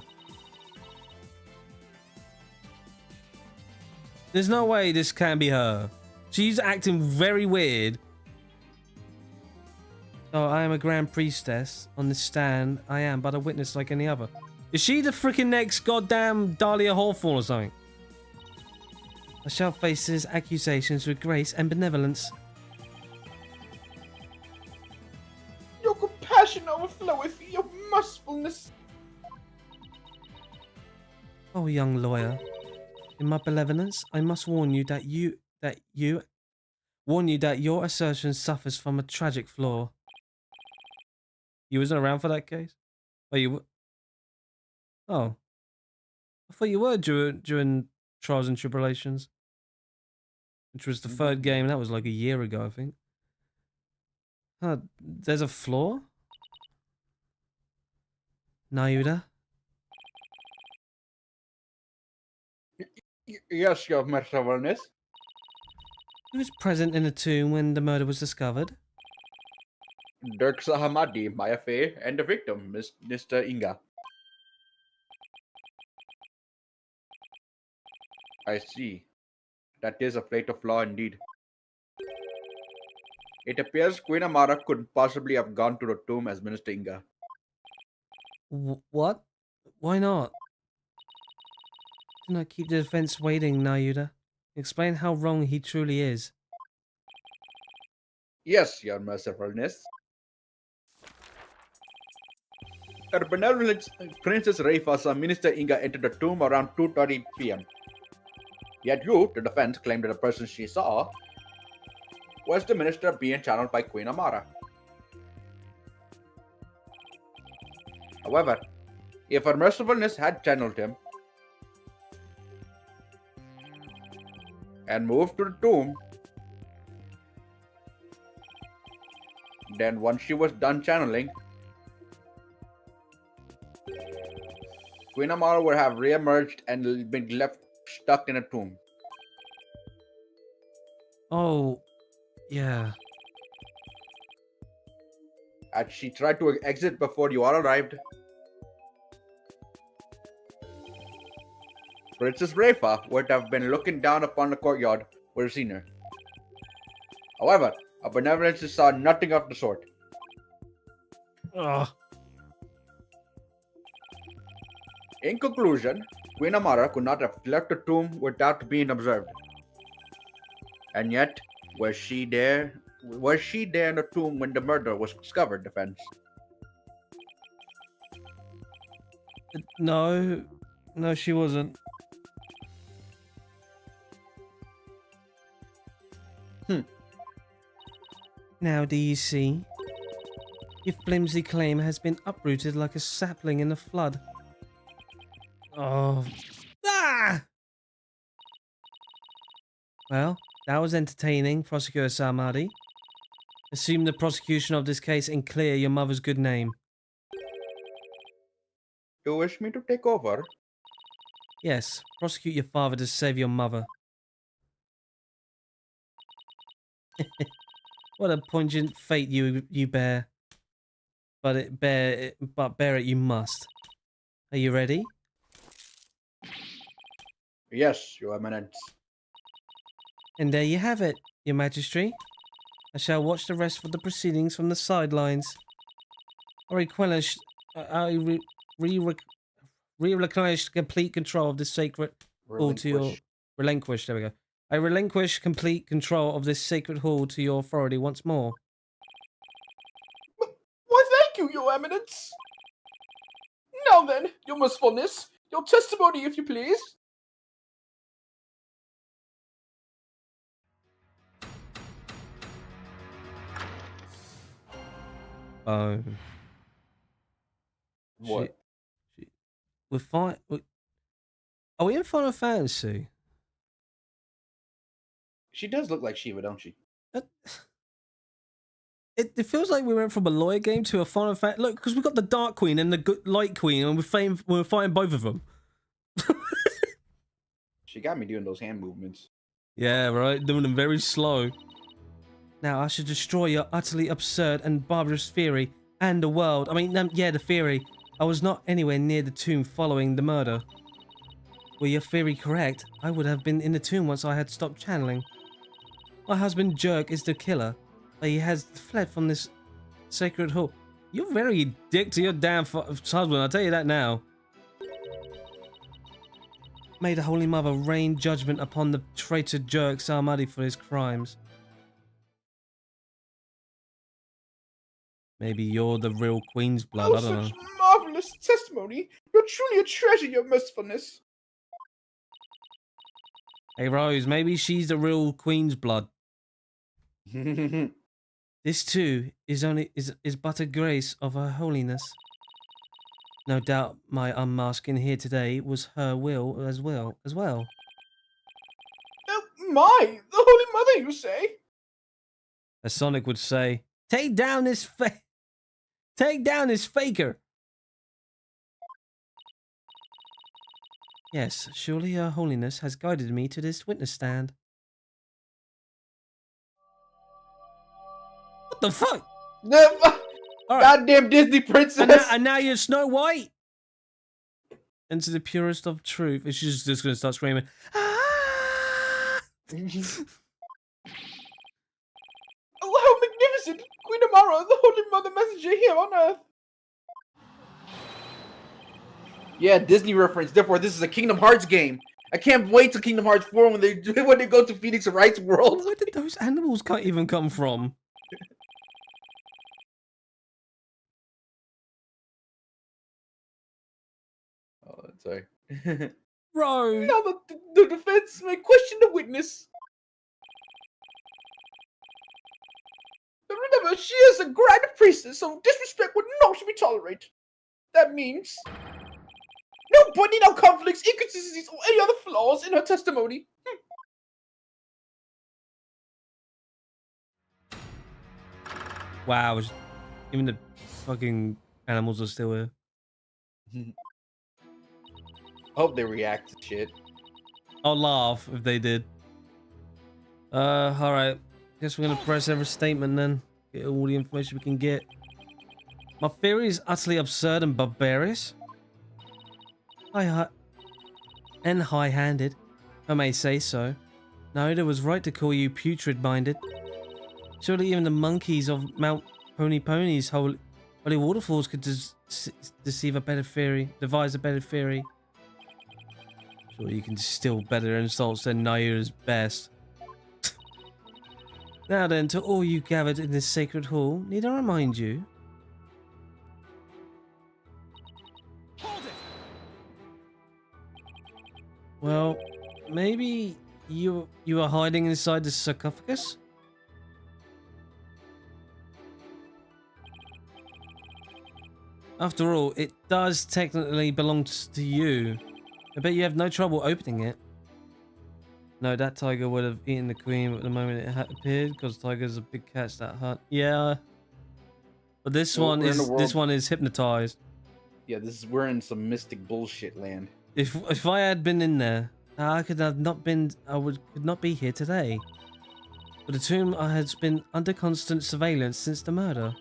There's no way this can be her. She's acting very weird. Oh, I am a grand priestess. On this stand, I am but a witness like any other. Is she the freaking next goddamn Dahlia Hawthorne or something? I shall face his accusations with grace and benevolence. Your compassion overfloweth, your mercifulness. Oh, young lawyer, in my benevolence, I must warn you that your assertion suffers from a tragic flaw. You wasn't around for that case? Oh, you... Oh. I thought you were during Trials and Tribulations, which was the third game. That was like a year ago, I think. Huh, there's a floor? Nayuda? Yes, your mercifulness. Who was present in the tomb when the murder was discovered? Dirk Sahamadi, Maya Fey, and the victim, Mr. Inga. I see. That is a fate of law indeed. It appears Queen Amara couldn't possibly have gone to the tomb as Minister Inga. What? Why not? Do not keep the defense waiting, Nayuda. Explain how wrong he truly is. Yes, your mercifulness. Her benevolent Princess Raifa saw Minister Inga enter the tomb around 2:30 p.m. Yet you, the defense, claimed that the person she saw was the minister being channeled by Queen Amara. However, if her mercifulness had channeled him and moved to the tomb, then once she was done channeling, Queen Amara would have re-emerged and been left stuck in a tomb. Oh, yeah. As she tried to exit before you all arrived, Princess Raifa would have been looking down upon the courtyard would have seen her. However, her benevolence saw nothing of the sort. Ugh. In conclusion, Queen Amara could not have left the tomb without being observed. And yet, was she there in the tomb when the murder was discovered, defense? No. No, she wasn't. Now do you see? Your flimsy claim has been uprooted like a sapling in a flood. Oh. Ah! Well, that was entertaining, Prosecutor Samadi. Assume the prosecution of this case and clear your mother's good name. You wish me to take over? Yes, prosecute your father to save your mother. What a pungent fate you bear. But bear it you must. Are you ready? Yes, Your Eminence. And there you have it, Your Majesty. I shall watch the rest of the proceedings from the sidelines. I relinquish complete control of this sacred hall to your relinquish. There we go. I relinquish complete control of this sacred hall to your authority once more. Why, thank you, Your Eminence. Now then, Your Mercifulness, your testimony, if you please. Oh. What? We're fine. Are we in Final Fantasy? She does look like Shiva, don't she? It feels like we went from a lawyer game to a Final Fantasy. Look, because we got the Dark Queen and the good Light Queen, and we're fighting both of them. She got me doing those hand movements. Yeah, right. Doing them very slow. Now I should destroy your utterly absurd and barbarous theory and the world. I mean, yeah, the theory. I was not anywhere near the tomb following the murder. Were your theory correct, I would have been in the tomb once I had stopped channeling. My husband Jerk is the killer, but he has fled from this sacred hall. You're very dick to your damn husband, I'll tell you that now. May the Holy Mother rain judgment upon the traitor Jerk Salmadi for his crimes. Maybe you're the real Queen's blood, I don't know. Such marvelous testimony. You're truly a treasure, Your Mercifulness. Hey Rose, maybe she's the real Queen's blood. This too is but a grace of her holiness. No doubt my unmasking here today was her will as well. My, the Holy Mother, you say? As Sonic would say, take down this faker. Yes, surely Her Holiness has guided me to this witness stand. What the fuck? All right. Goddamn Disney princess! And now you're Snow White. And to the purest of truth, and she's just gonna start screaming. Ah! Oh, how magnificent! Queen Amara, the Holy Mother Messenger here on Earth! Yeah, Disney reference. Therefore, this is a Kingdom Hearts game. I can't wait till Kingdom Hearts 4 when they go to Phoenix Wright's world. Where did those animals even come from? Oh, sorry. Bro. Now the defense may question the witness. But remember, she is a grand priestess, so disrespect would not be tolerated. That means no conflicts, inconsistencies, or any other flaws in her testimony. Wow. Even the fucking animals are still here. Hope they react to shit. I'll laugh if they did. Alright. Guess we're gonna press every statement then. Get all the information we can get. My theory is utterly absurd and barbarous. And high-handed, if I may say so. Naida was right to call you putrid-minded. Surely even the monkeys of Mount Pony's holy waterfalls could devise a better theory. Sure, you can distill better insults than Naida's best. Now then, to all you gathered in this sacred hall, need I remind you? Hold it! Well, maybe you are hiding inside the sarcophagus? After all, it does technically belong to you. I bet you have no trouble opening it. No, that tiger would have eaten the queen at the moment it appeared, because tigers are big cats that hunt. Yeah, but this one is hypnotized. Yeah, we're in some mystic bullshit land. If I had been in there, I could not be here today. But the tomb has been under constant surveillance since the murder.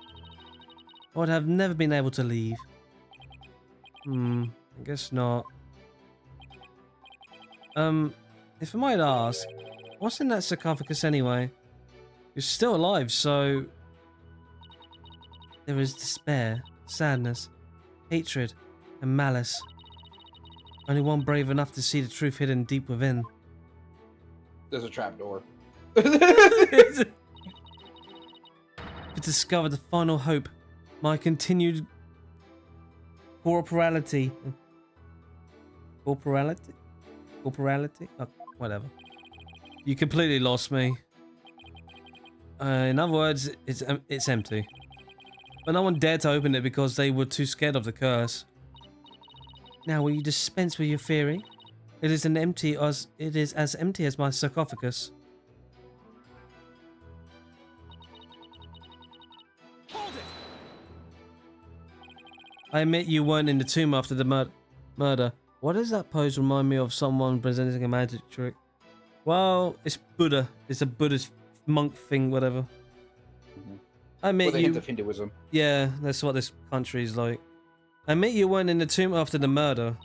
I would have never been able to leave. I guess not. If I might ask, what's in that sarcophagus anyway? You're still alive, so... There is despair, sadness, hatred, and malice. Only one brave enough to see the truth hidden deep within. There's a trapdoor. To discover the final hope, my continued corporality. Corporality? Oh, whatever. You completely lost me. In other words, it's empty. But no one dared to open it because they were too scared of the curse. Now, will you dispense with your theory? It is as empty as my sarcophagus. Hold it! I admit you weren't in the tomb after the murder. Why does that pose remind me of someone presenting a magic trick? Well, it's Buddha. It's a Buddhist monk thing, whatever. I admit With a hint of Hinduism. Yeah, that's what this country is like. I admit you weren't in the tomb after the murder.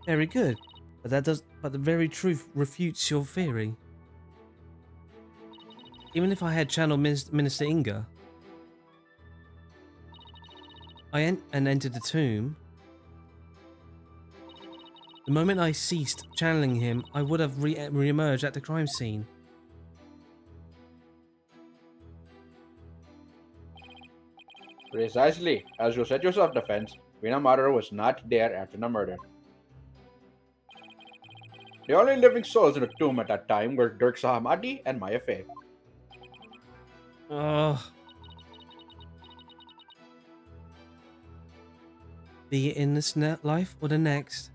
Very good. But the very truth refutes your theory. Even if I had channeled Minister Inga and entered the tomb, the moment I ceased channeling him, I would have re-emerged at the crime scene. Precisely. As you said yourself, defense, Queen Amara was not there after the murder. The only living souls in the tomb at that time were Dirk Sahamadi and Maya Fey. be it in this life or the next.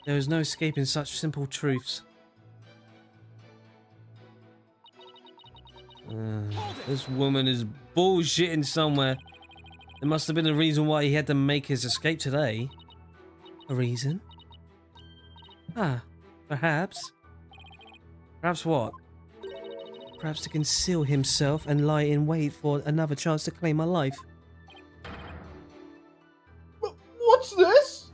There is no escaping such simple truths. This woman is bullshitting somewhere. There must have been a reason why he had to make his escape today. A reason? Ah, perhaps. Perhaps what? Perhaps to conceal himself and lie in wait for another chance to claim my life. What's this?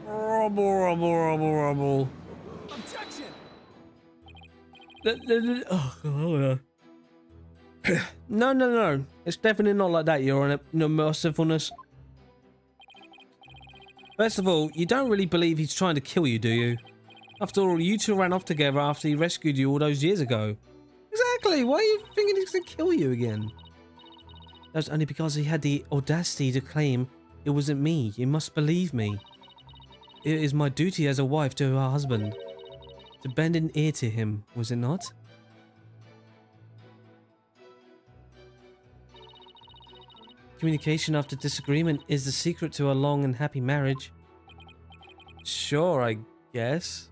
Rubble, rubble, rubble, rubble. Objection! Oh, no. It's definitely not like that, Your Honor. No mercifulness. First of all, you don't really believe he's trying to kill you, do you? After all, you two ran off together after he rescued you all those years ago. Exactly. Why are you thinking he's going to kill you again? That's only because he had the audacity to claim it wasn't me. You must believe me. It is my duty as a wife to her husband. To bend an ear to him, was it not? Communication after disagreement is the secret to a long and happy marriage. Sure, I guess.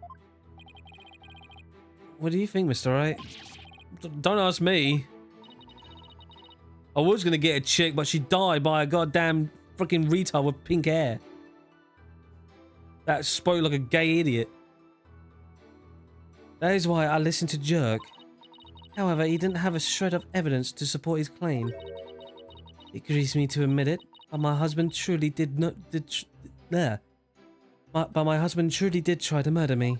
What do you think, Mr. Wright? Don't ask me. I was gonna get a chick, but she died by a goddamn freaking retard with pink hair. That spoke like a gay idiot. That is why I listened to Jerk. However, he didn't have a shred of evidence to support his claim. It grieves me to admit it, but my husband truly did not. But my husband truly did try to murder me.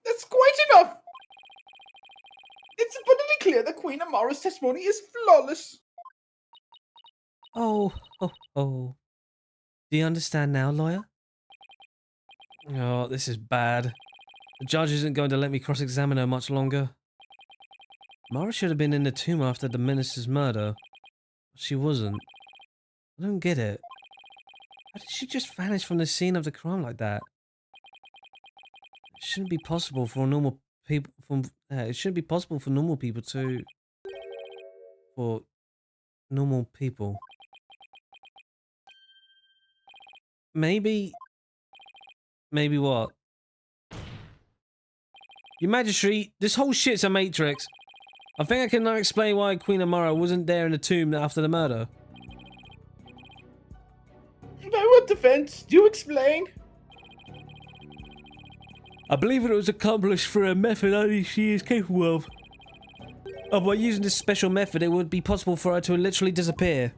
That's quite enough! It's abundantly clear that Queen Amara's testimony is flawless. Oh. Do you understand now, lawyer? Oh, this is bad. The judge isn't going to let me cross-examine her much longer. Mara should have been in the tomb after the minister's murder. She wasn't. I don't get it. How did she just vanish from the scene of the crime like that? It shouldn't be possible for normal people. It shouldn't be possible for normal people to. For normal people. Maybe. Maybe what? Your Majesty, this whole shit's a matrix. I think I can now explain why Queen Amara wasn't there in the tomb after the murder. Very well, defense. Do explain. I believe it was accomplished through a method only she is capable of. By using this special method, it would be possible for her to literally disappear.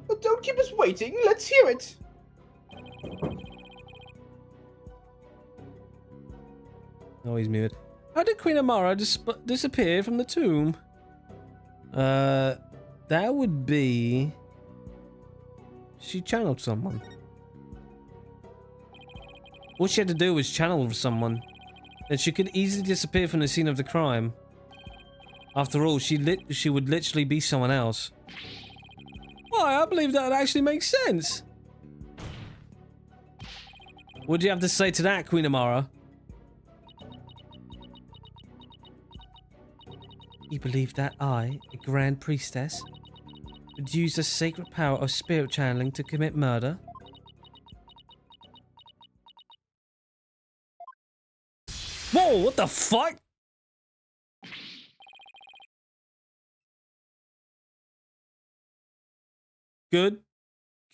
But don't keep us waiting. Let's hear it. Oh, he's muted. How did Queen Amara disappear from the tomb? That would be... She channeled someone. All she had to do was channel someone. Then she could easily disappear from the scene of the crime. After all, she would literally be someone else. Why, I believe that actually makes sense. What do you have to say to that, Queen Amara? You believe that I, a Grand Priestess, would use the sacred power of spirit channeling to commit murder? Whoa, what the fuck? Good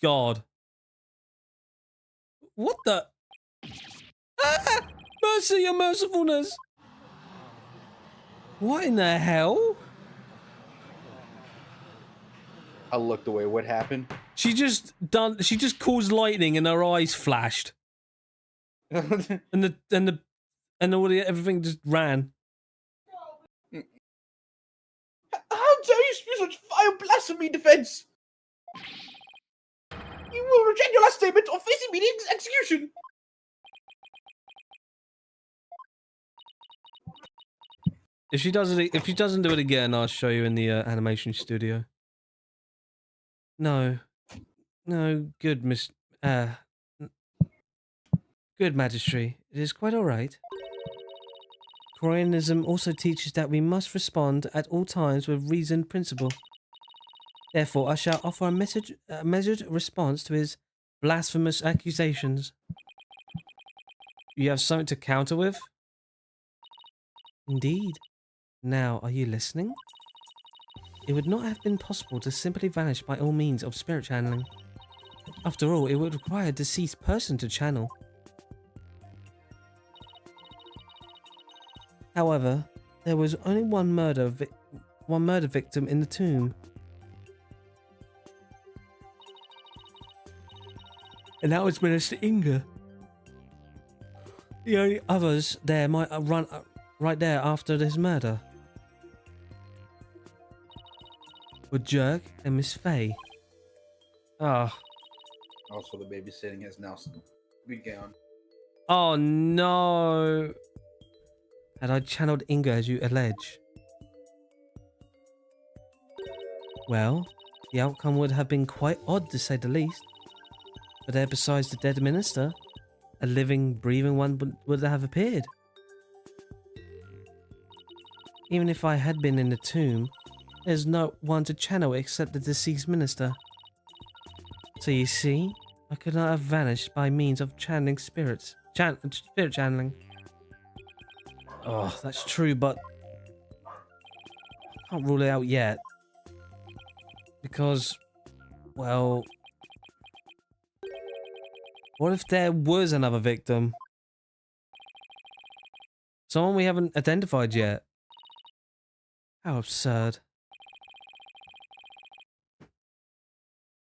God. What the? Ah! Mercy, your mercifulness! What in the hell? I looked away. What happened? She just caused lightning and her eyes flashed. and everything just ran. How dare you spew such vile blasphemy, defense? You will reject your last statement or face immediate execution. If she doesn't do it again, I'll show you in the animation studio. No, good good Majesty. It is quite all right. Koreanism also teaches that we must respond at all times with reasoned principle. Therefore, I shall offer a measured response to his blasphemous accusations. You have something to counter with? Indeed. Now, are you listening? It would not have been possible to simply vanish by all means of spirit channeling. After all, it would require a deceased person to channel. However, there was only one murder victim in the tomb. And that was Minister Inga. The only others there might run right there after this murder were Jerk and Miss Faye. Ah. Also, the babysitting has now begun. Oh no. Had I channeled Inga as you allege? Well, the outcome would have been quite odd to say the least. But there, besides the dead minister, a living, breathing one would have appeared. Even if I had been in the tomb, there's no one to channel except the deceased minister. So you see, I could not have vanished by means of channeling spirits. Spirit channeling. Oh, that's true, but I can't rule it out yet. Because, well, what if there was another victim? Someone we haven't identified yet. How absurd.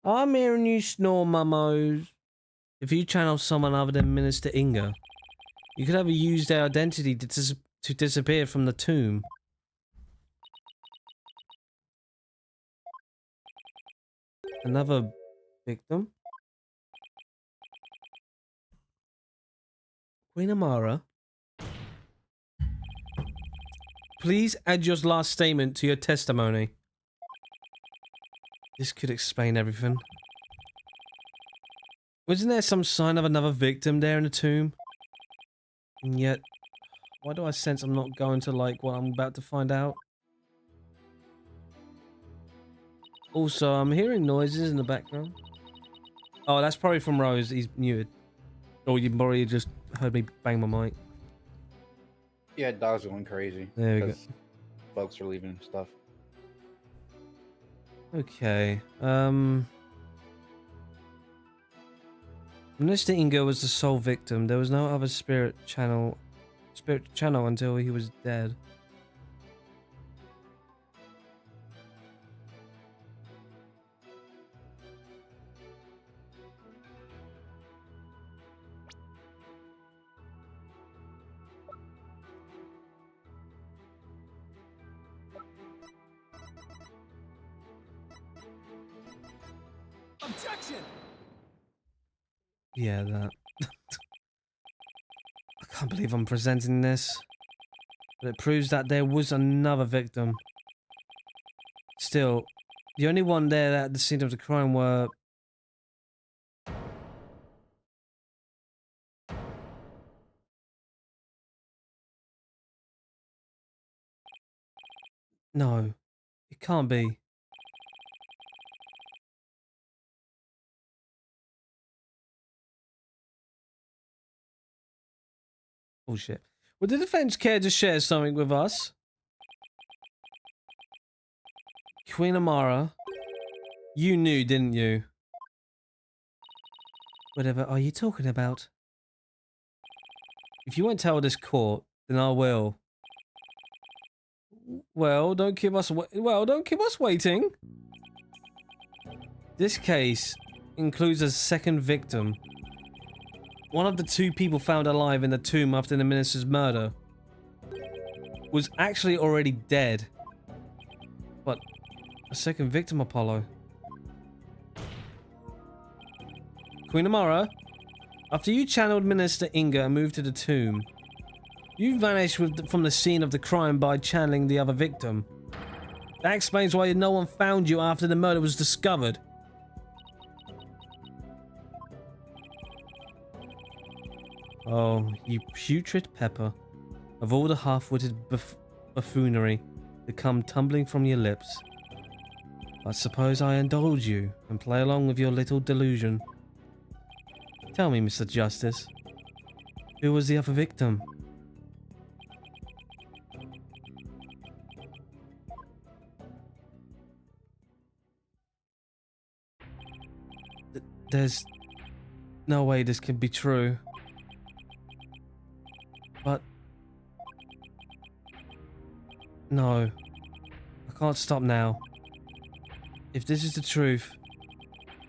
I'm hearing you snore, mummos. If you channel someone other than Minister Inga, you could have used their identity to disappear from the tomb. Another victim? Queen Amara? Please add your last statement to your testimony. This could explain everything. Wasn't there some sign of another victim there in the tomb? And yet, why do I sense I'm not going to like what I'm about to find out? Also, I'm hearing noises in the background. Oh, that's probably from Rose. He's muted. Or you probably just heard me bang my mic. Yeah, dogs are going crazy. There we go. Folks are leaving stuff. Okay. Minister Ingo was the sole victim. There was no other spirit channel until he was dead. Objection! Yeah, that. I can't believe I'm presenting this. But it proves that there was another victim. Still, the only one there at the scene of the crime were... No, it can't be. Oh shit. Would the defense care to share something with us? Queen Amara, you knew, didn't you? Whatever are you talking about? If you won't tell this court, then I will. Well, don't keep us waiting. This case includes a second victim. One of the two people found alive in the tomb after the minister's murder was actually already dead. But a second victim, Apollo. Queen Amara, after you channeled Minister Inga and moved to the tomb, you vanished from the scene of the crime by channeling the other victim. That explains why no one found you after the murder was discovered. Oh, you putrid pepper. of all the half-witted buffoonery that come tumbling from your lips. But suppose I indulge you and play along with your little delusion. Tell me, Mr. Justice, who was the other victim? There's no way this can be true. But... no. I can't stop now. If this is the truth,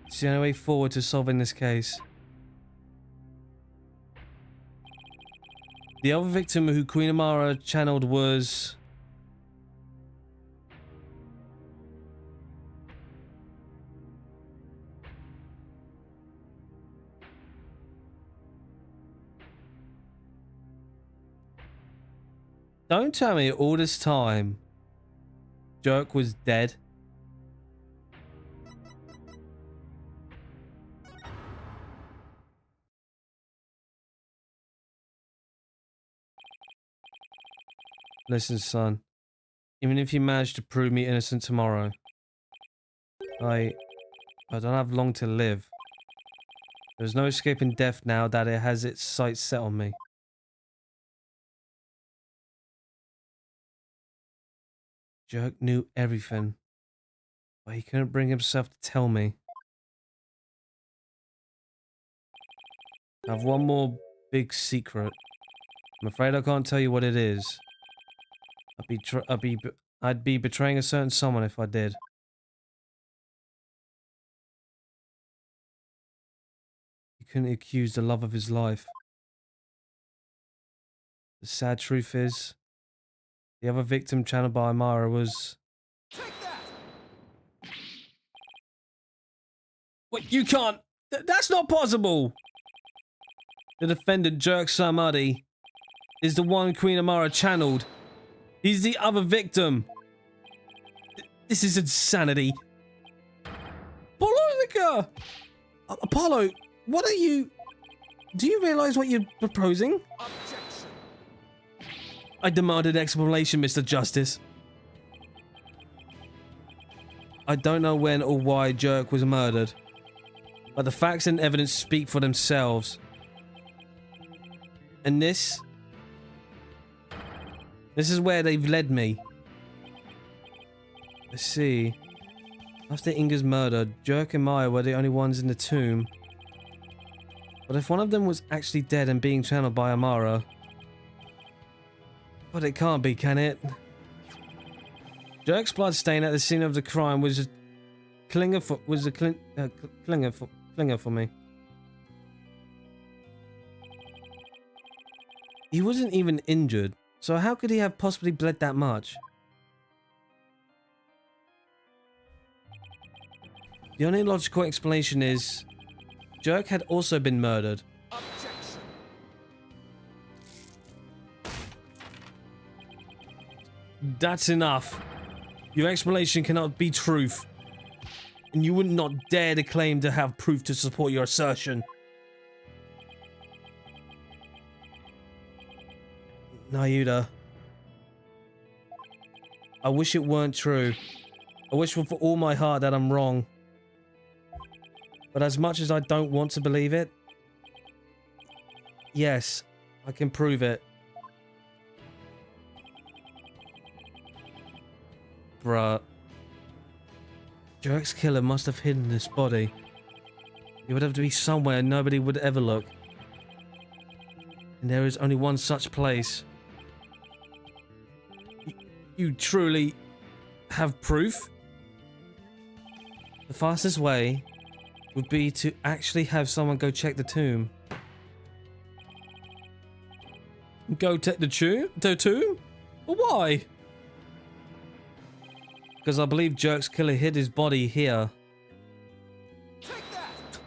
it's the only way forward to solving this case. The other victim who Queen Amara channeled was... Don't tell me all this time Jerk was dead. Listen, son. Even if you manage to prove me innocent tomorrow, I don't have long to live. There's no escaping death now that it has its sights set on me. Jerk knew everything, but he couldn't bring himself to tell me. I have one more big secret. I'm afraid I can't tell you what it is. I'd be betraying a certain someone if I did. He couldn't accuse the love of his life. The sad truth is, the other victim channeled by Amara was... Take that! Wait, you can't! That's not possible! The defendant, Jerk Samadi, is the one Queen Amara channeled. He's the other victim. This is insanity. Polonica! Apollo, what are you... Do you realize what you're proposing? Objection! I demanded explanation, Mr. Justice. I don't know when or why Jerk was murdered, but the facts and evidence speak for themselves. And this is where they've led me. I see. After Inga's murder, Jerk and Maya were the only ones in the tomb. But if one of them was actually dead and being channeled by Amara... But it can't be, can it? Jerk's blood stain at the scene of the crime was a clinger for me. He wasn't even injured, so how could he have possibly bled that much? The only logical explanation is Jerk had also been murdered. Objection! That's enough. Your explanation cannot be truth. And you would not dare to claim to have proof to support your assertion. Nayuda. I wish it weren't true. I wish with all my heart that I'm wrong. But as much as I don't want to believe it, yes, I can prove it. Bruh. Jerk's killer must have hidden this body. It would have to be somewhere nobody would ever look. And there is only one such place. You truly have proof? The fastest way would be to actually have someone go check the tomb. Go check the tomb? But why? Because I believe Jerk's killer hid his body here. Take that!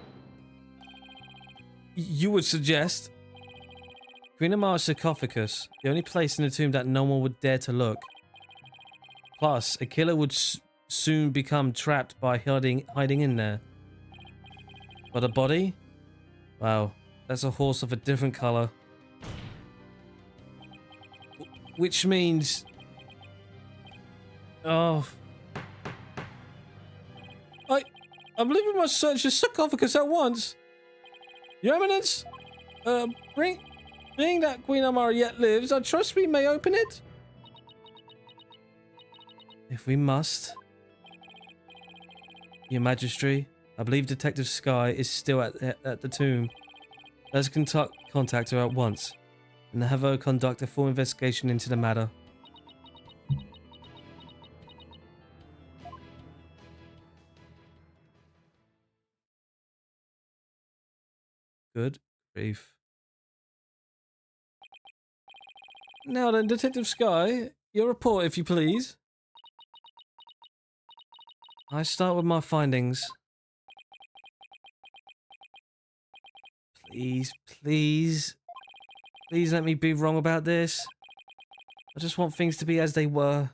You would suggest? Queen Amara's sarcophagus, the only place in the tomb that no one would dare to look. Plus, a killer would soon become trapped by hiding in there. But a body? Wow, that's a horse of a different color. Which means... Oh... I'm leaving my search the sarcophagus at once. Your Eminence, being that Queen Amara yet lives, I trust we may open it. If we must. Your Majesty, I believe Detective Skye is still at the tomb. Let's contact her at once, and have her conduct a full investigation into the matter. Good grief. Now then, Detective Skye, your report, if you please. I start with my findings. Please, please, please let me be wrong about this. I just want things to be as they were.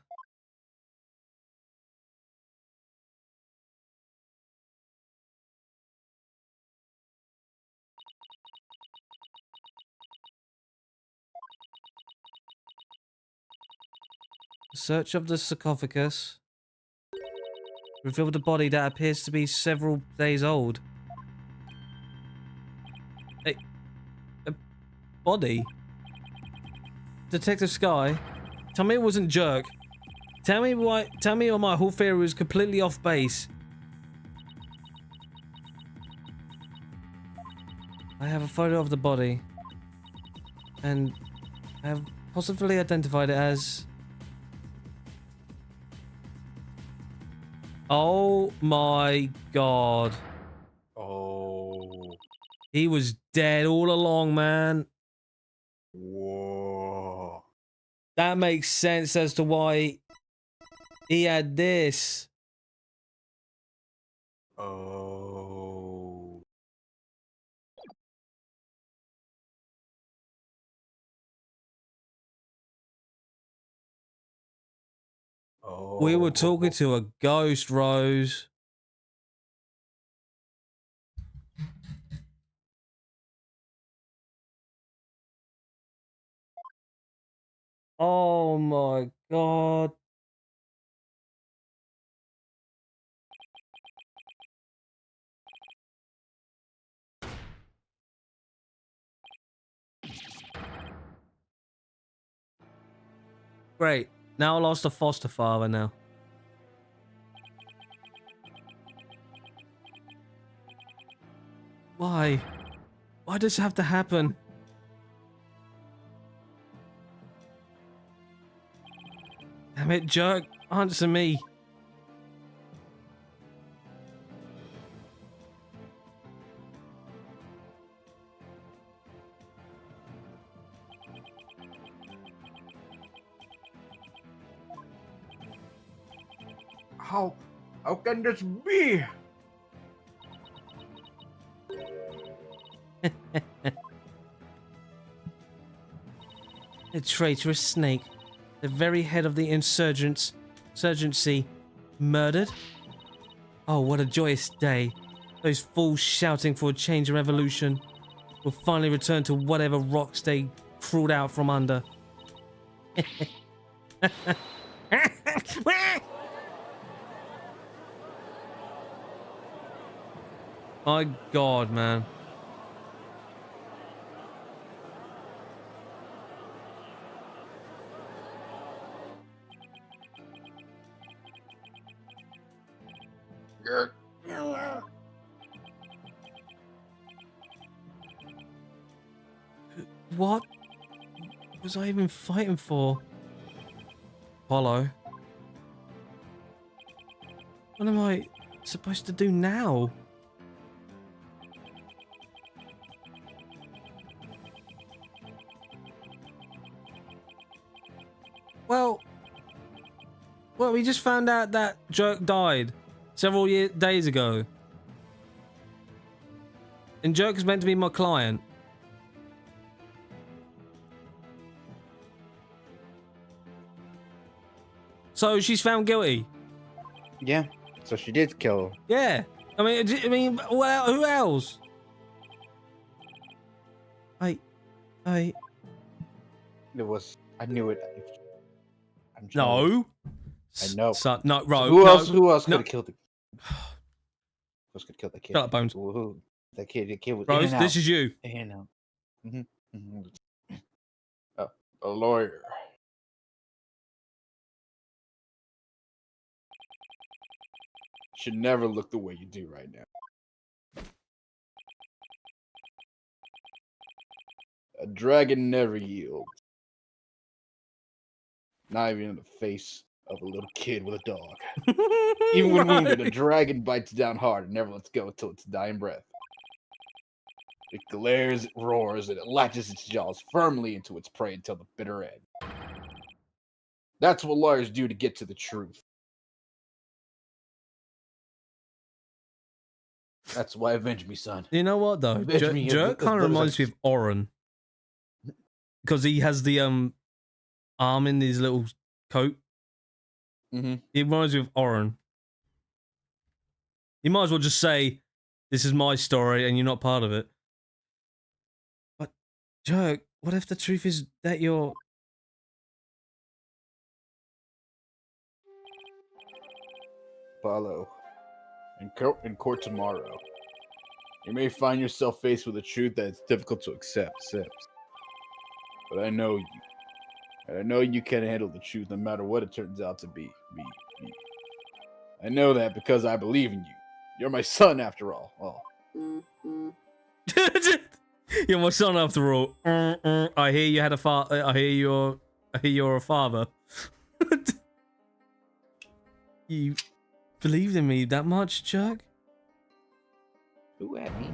The search of the sarcophagus revealed a body that appears to be several days old. A body? Detective Skye, tell me it wasn't Jerk. Tell me or my whole theory was completely off base. I have a photo of the body, and I have possibly identified it as... Oh my god. Oh. He was dead all along, man. Whoa. That makes sense as to why he had this. Oh. Oh. We were talking to a ghost, Rose. Oh my god. Great. Now I lost a foster father now. Why? Why does it have to happen? Damn it, Jerk. Answer me. How can this be? A traitorous snake. The very head of the insurgency. Murdered? Oh, what a joyous day. Those fools shouting for a change and revolution will finally return to whatever rocks they crawled out from under. My god, man. What was I even fighting for? Apollo. What am I supposed to do now? Well, we just found out that Jerk died several days ago. And Jerk is meant to be my client. So she's found guilty. Yeah. So she did kill. Yeah. I mean, well, who else? It was. I knew it. I'm trying- No. I know. Son, no, bro. Who no, else? Who else could no. have killed the? Who else could kill that kid? Shut up, Bones. Who? That kid. The kid was Bro, in and out. this is you. In and out. A lawyer. Should never look the way you do right now. A dragon never yields. Not even in the face of a little kid with a dog. Even when wounded, a dragon bites down hard and never lets go until its dying breath. It glares, it roars, and it latches its jaws firmly into its prey until the bitter end. That's what lawyers do to get to the truth. That's why avenge me, son. You know what though? Avenge me, Jerk kind of reminds me of Oren, because he has the arm in his little coat. Mm-hmm. He reminds me of Oren. You might as well just say, "This is my story, and you're not part of it." But Jerk, what if the truth is that you're? Follow. In court tomorrow. You may find yourself faced with a truth that is difficult to accept, but I know you. And I know you can handle the truth no matter what it turns out to be. I know that because I believe in you. You're my son after all. You're my son after all. I hear you had a father. I hear you're a father. You believed in me that much, Jerk? Who at me?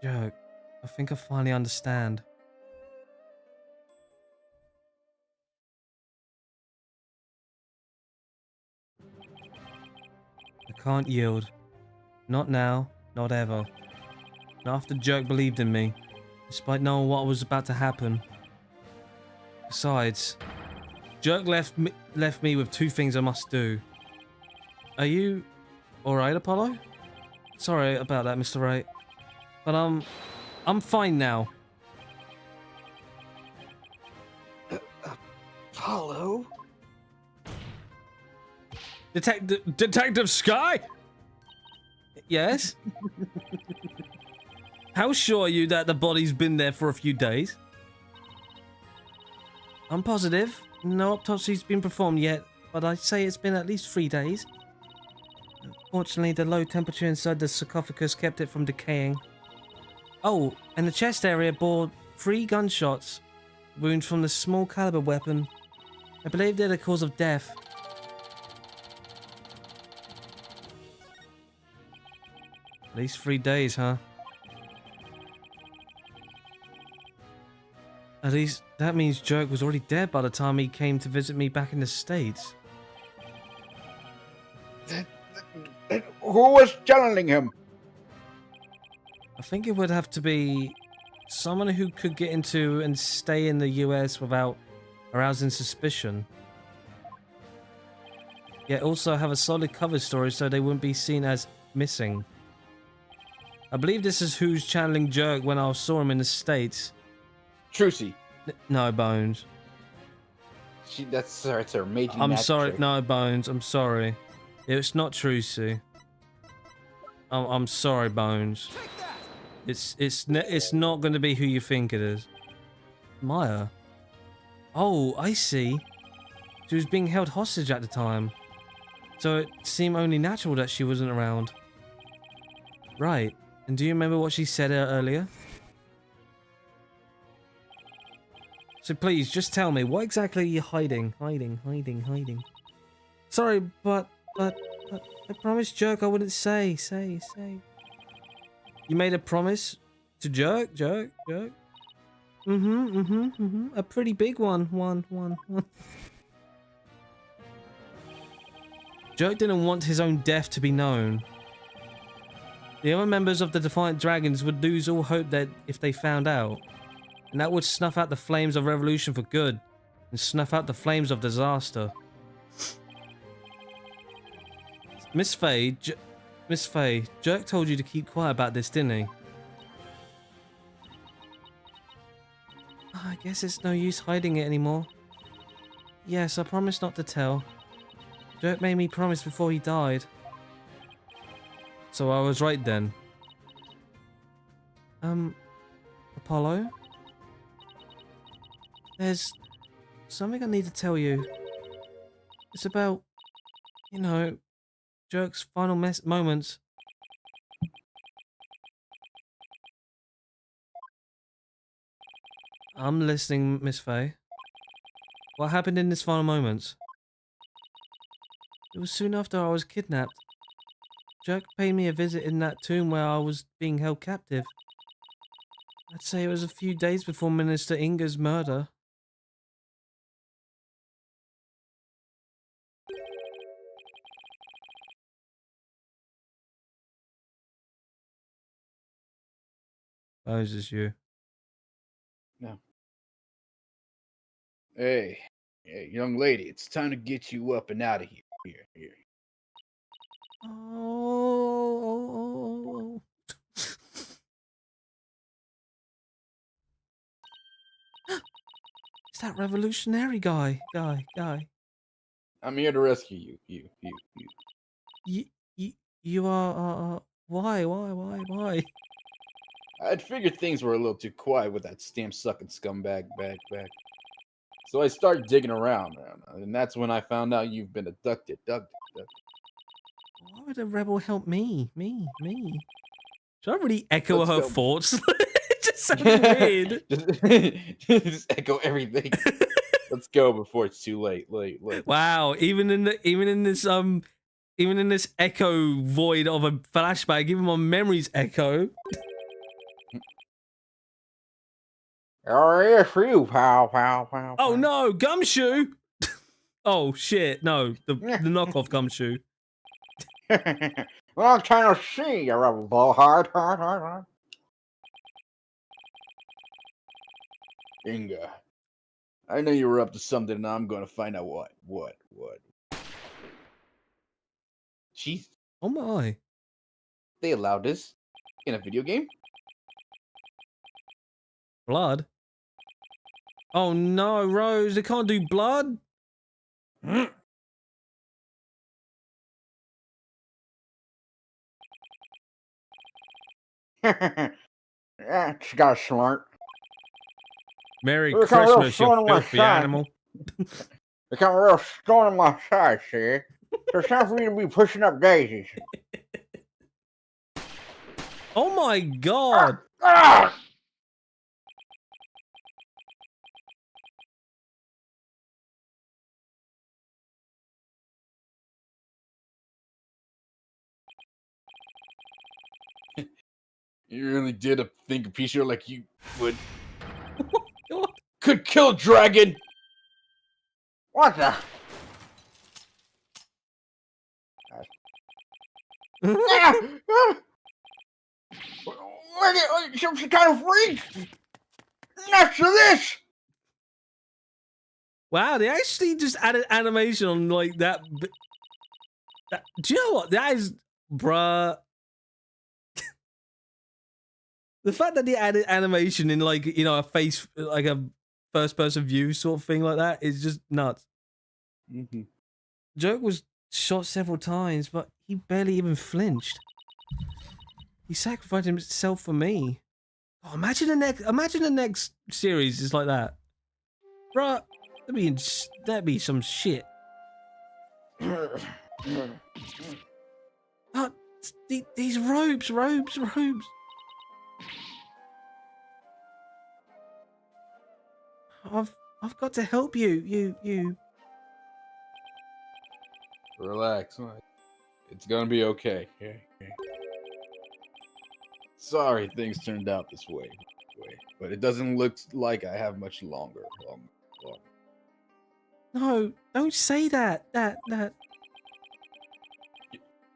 Jerk, I think I finally understand. I can't yield. Not now, not ever. Not after Jerk believed in me, despite knowing what was about to happen. Besides, Jerk left me with two things I must do. Are you alright, Apollo? Sorry about that, Mr. Wright. But I'm fine now. Apollo? Detective Sky? Yes? How sure are you that the body's been there for a few days? I'm positive. No autopsy's been performed yet, but I'd say it's been at least 3 days. Fortunately, the low temperature inside the sarcophagus kept it from decaying. Oh, and the chest area bore 3 gunshots, wounds from the small caliber weapon. I believe they're the cause of death. At least 3 days, huh? At least that means Jerk was already dead by the time he came to visit me back in the States. Who was channeling him? I think it would have to be someone who could get into and stay in the US without arousing suspicion. Yet also have a solid cover story so they wouldn't be seen as missing. I believe this is who's channeling Jerk when I saw him in the States. Trucy. No, Bones. That's her major. I'm sorry. No, Bones. I'm sorry. It's not Trucy. I'm sorry, Bones. It's not going to be who you think it is. Maya. Oh, I see. She was being held hostage at the time, so it seemed only natural that she wasn't around. Right. And do you remember what she said earlier? So please, just tell me, what exactly are you hiding? Hiding. Sorry, but I promised Jerk I wouldn't say. You made a promise to Jerk? A pretty big one. Jerk didn't want his own death to be known. The other members of the Defiant Dragons would lose all hope that if they found out. And that would snuff out the flames of revolution for good. And snuff out the flames of disaster. Miss Faye, Jerk told you to keep quiet about this, didn't he? Oh, I guess it's no use hiding it anymore. Yes, I promised not to tell. Jerk made me promise before he died. So I was right then. Apollo? There's something I need to tell you. It's about, you know, Jerk's final moments. I'm listening, Miss Faye. What happened in his final moments? It was soon after I was kidnapped. Jerk paid me a visit in that tomb where I was being held captive. I'd say it was a few days before Minister Inga's murder. Oh, is this you? No. Hey, young lady, it's time to get you up and out of here. Here. Oh. It's that revolutionary guy. I'm here to rescue you. You are, why? I'd figured things were a little too quiet with that stamp-sucking scumbag back. So I started digging around, and that's when I found out you've been abducted. Why would a rebel help me? Should I really echo Let's her go. thoughts? It just sounds weird. just echo everything. Let's go before it's too late. Wow, even in this echo void of a flashback, even my memories echo. Oh, yeah, for you, pal. Oh no, Gumshoe! Oh shit, no, the knockoff Gumshoe. Long time no see, you rebel blowhard. Inga, I know you were up to something, and I'm going to find out what. Jeez, Oh my. they allowed this in a video game? Blood? Oh no, Rose, they can't do blood? Yeah, she got smart. Merry Look how real Christmas, you strong my filthy side. animal. They got real stone on my side, see? So it's time for you to be pushing up daisies. Oh my god. Ah! You really did think a piece of like you would could kill a dragon. What the? Look at some kind of freak. Next to this. Wow, they actually just added animation on like that. Do you know what? That is, bruh. The fact that they added animation in like, you know, a face, like a first person view sort of thing like that is just nuts. Mm-hmm. Jerk was shot several times, but he barely even flinched. He sacrificed himself for me. Oh, imagine the next series is like that. Bruh, that'd be some shit. Oh, these robes. I've got to help you. Relax. It's gonna be okay. Sorry things turned out this way. But it doesn't look like I have much longer. No, don't say that.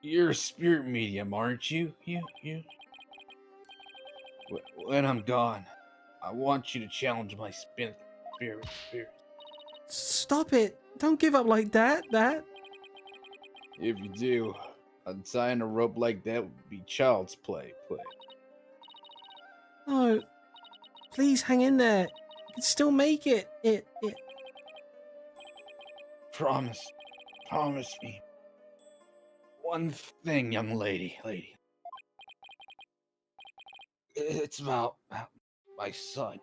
You're a spirit medium, aren't you? When I'm gone, I want you to challenge my spirit. Stop it! Don't give up like that. If you do, untying a rope like that would be child's play. No. Please hang in there. You can still make it. Promise me. One thing, young lady. It's about my son.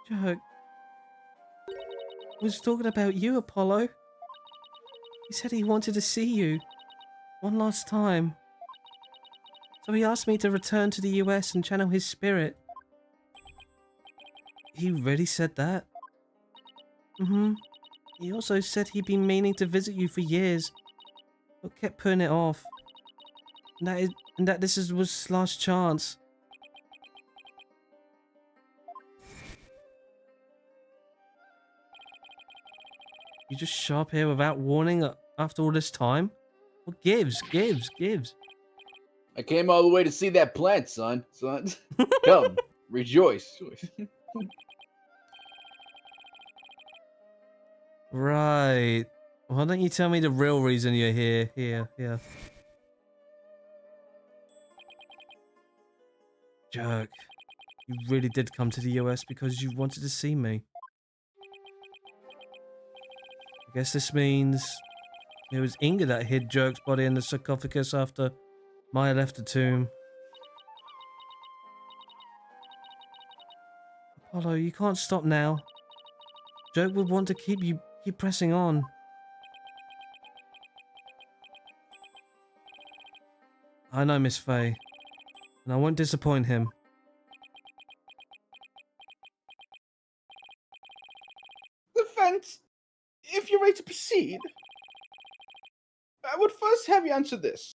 Jerk. Was talking about you, Apollo. He said he wanted to see you. One last time. So he asked me to return to the US and channel his spirit. He really said that? Mm-hmm. He also said he'd been meaning to visit you for years, but kept putting it off. And that this was his last chance. You just show up here without warning after all this time? What gives? I came all the way to see that plant, son. Come, rejoice. Right. Why don't you tell me the real reason you're here? Here. Jerk. You really did come to the US because you wanted to see me. I guess this means it was Inga that hid Jerk's body in the sarcophagus after Maya left the tomb. Apollo, you can't stop now. Jerk would want to keep pressing on. I know, Miss Faye, and I won't disappoint him. Defense, if you're ready to proceed, I would first have you answer this.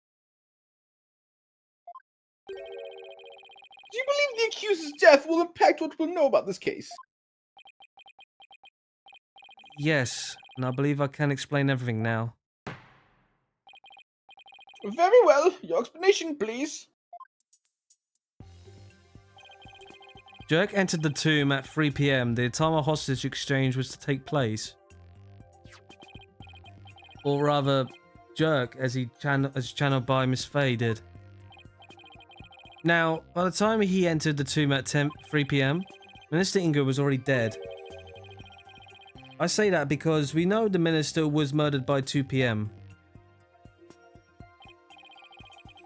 Do you believe the accuser's death will impact what we'll know about this case? Yes, and I believe I can explain everything now. Very well. Your explanation, please. Jerk entered the tomb at 3 PM. The time a hostage exchange was to take place. Or rather, Jerk, as channeled by Miss Faye, did. Now, by the time he entered the tomb at 3 PM, Minister Inga was already dead. I say that because we know the minister was murdered by 2 PM.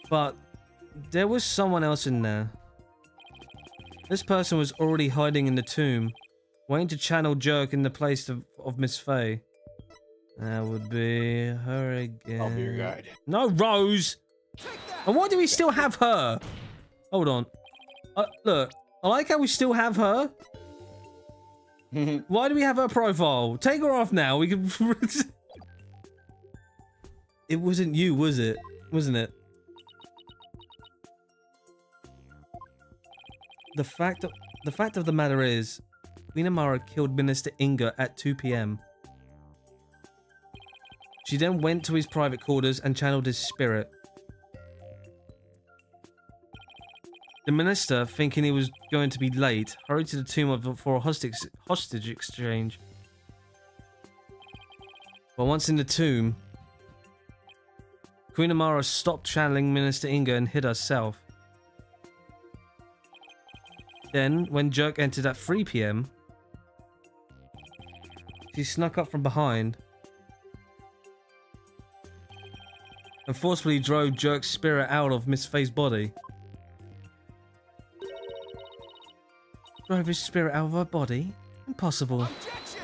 But there was someone else in there. This person was already hiding in the tomb, waiting to channel Jerk in the place of Miss Faye. That would be her again. I'll be your guide. No, Rose! And why do we still have her? Hold on. Look, I like how we still have her. Why do we have her profile? Take her off now. We can. It wasn't you, was it? Wasn't it? The fact of the matter is, Queen Amara killed Minister Inga at 2 PM. She then went to his private quarters and channeled his spirit. The minister, thinking he was going to be late, hurried to the tomb for a hostage exchange. But once in the tomb, Queen Amara stopped channeling Minister Inga and hid herself. Then, when Jerk entered at 3 PM, she snuck up from behind and forcefully drove Jerk's spirit out of Miss Faye's body. Drove his spirit out of her body? Impossible. Objection!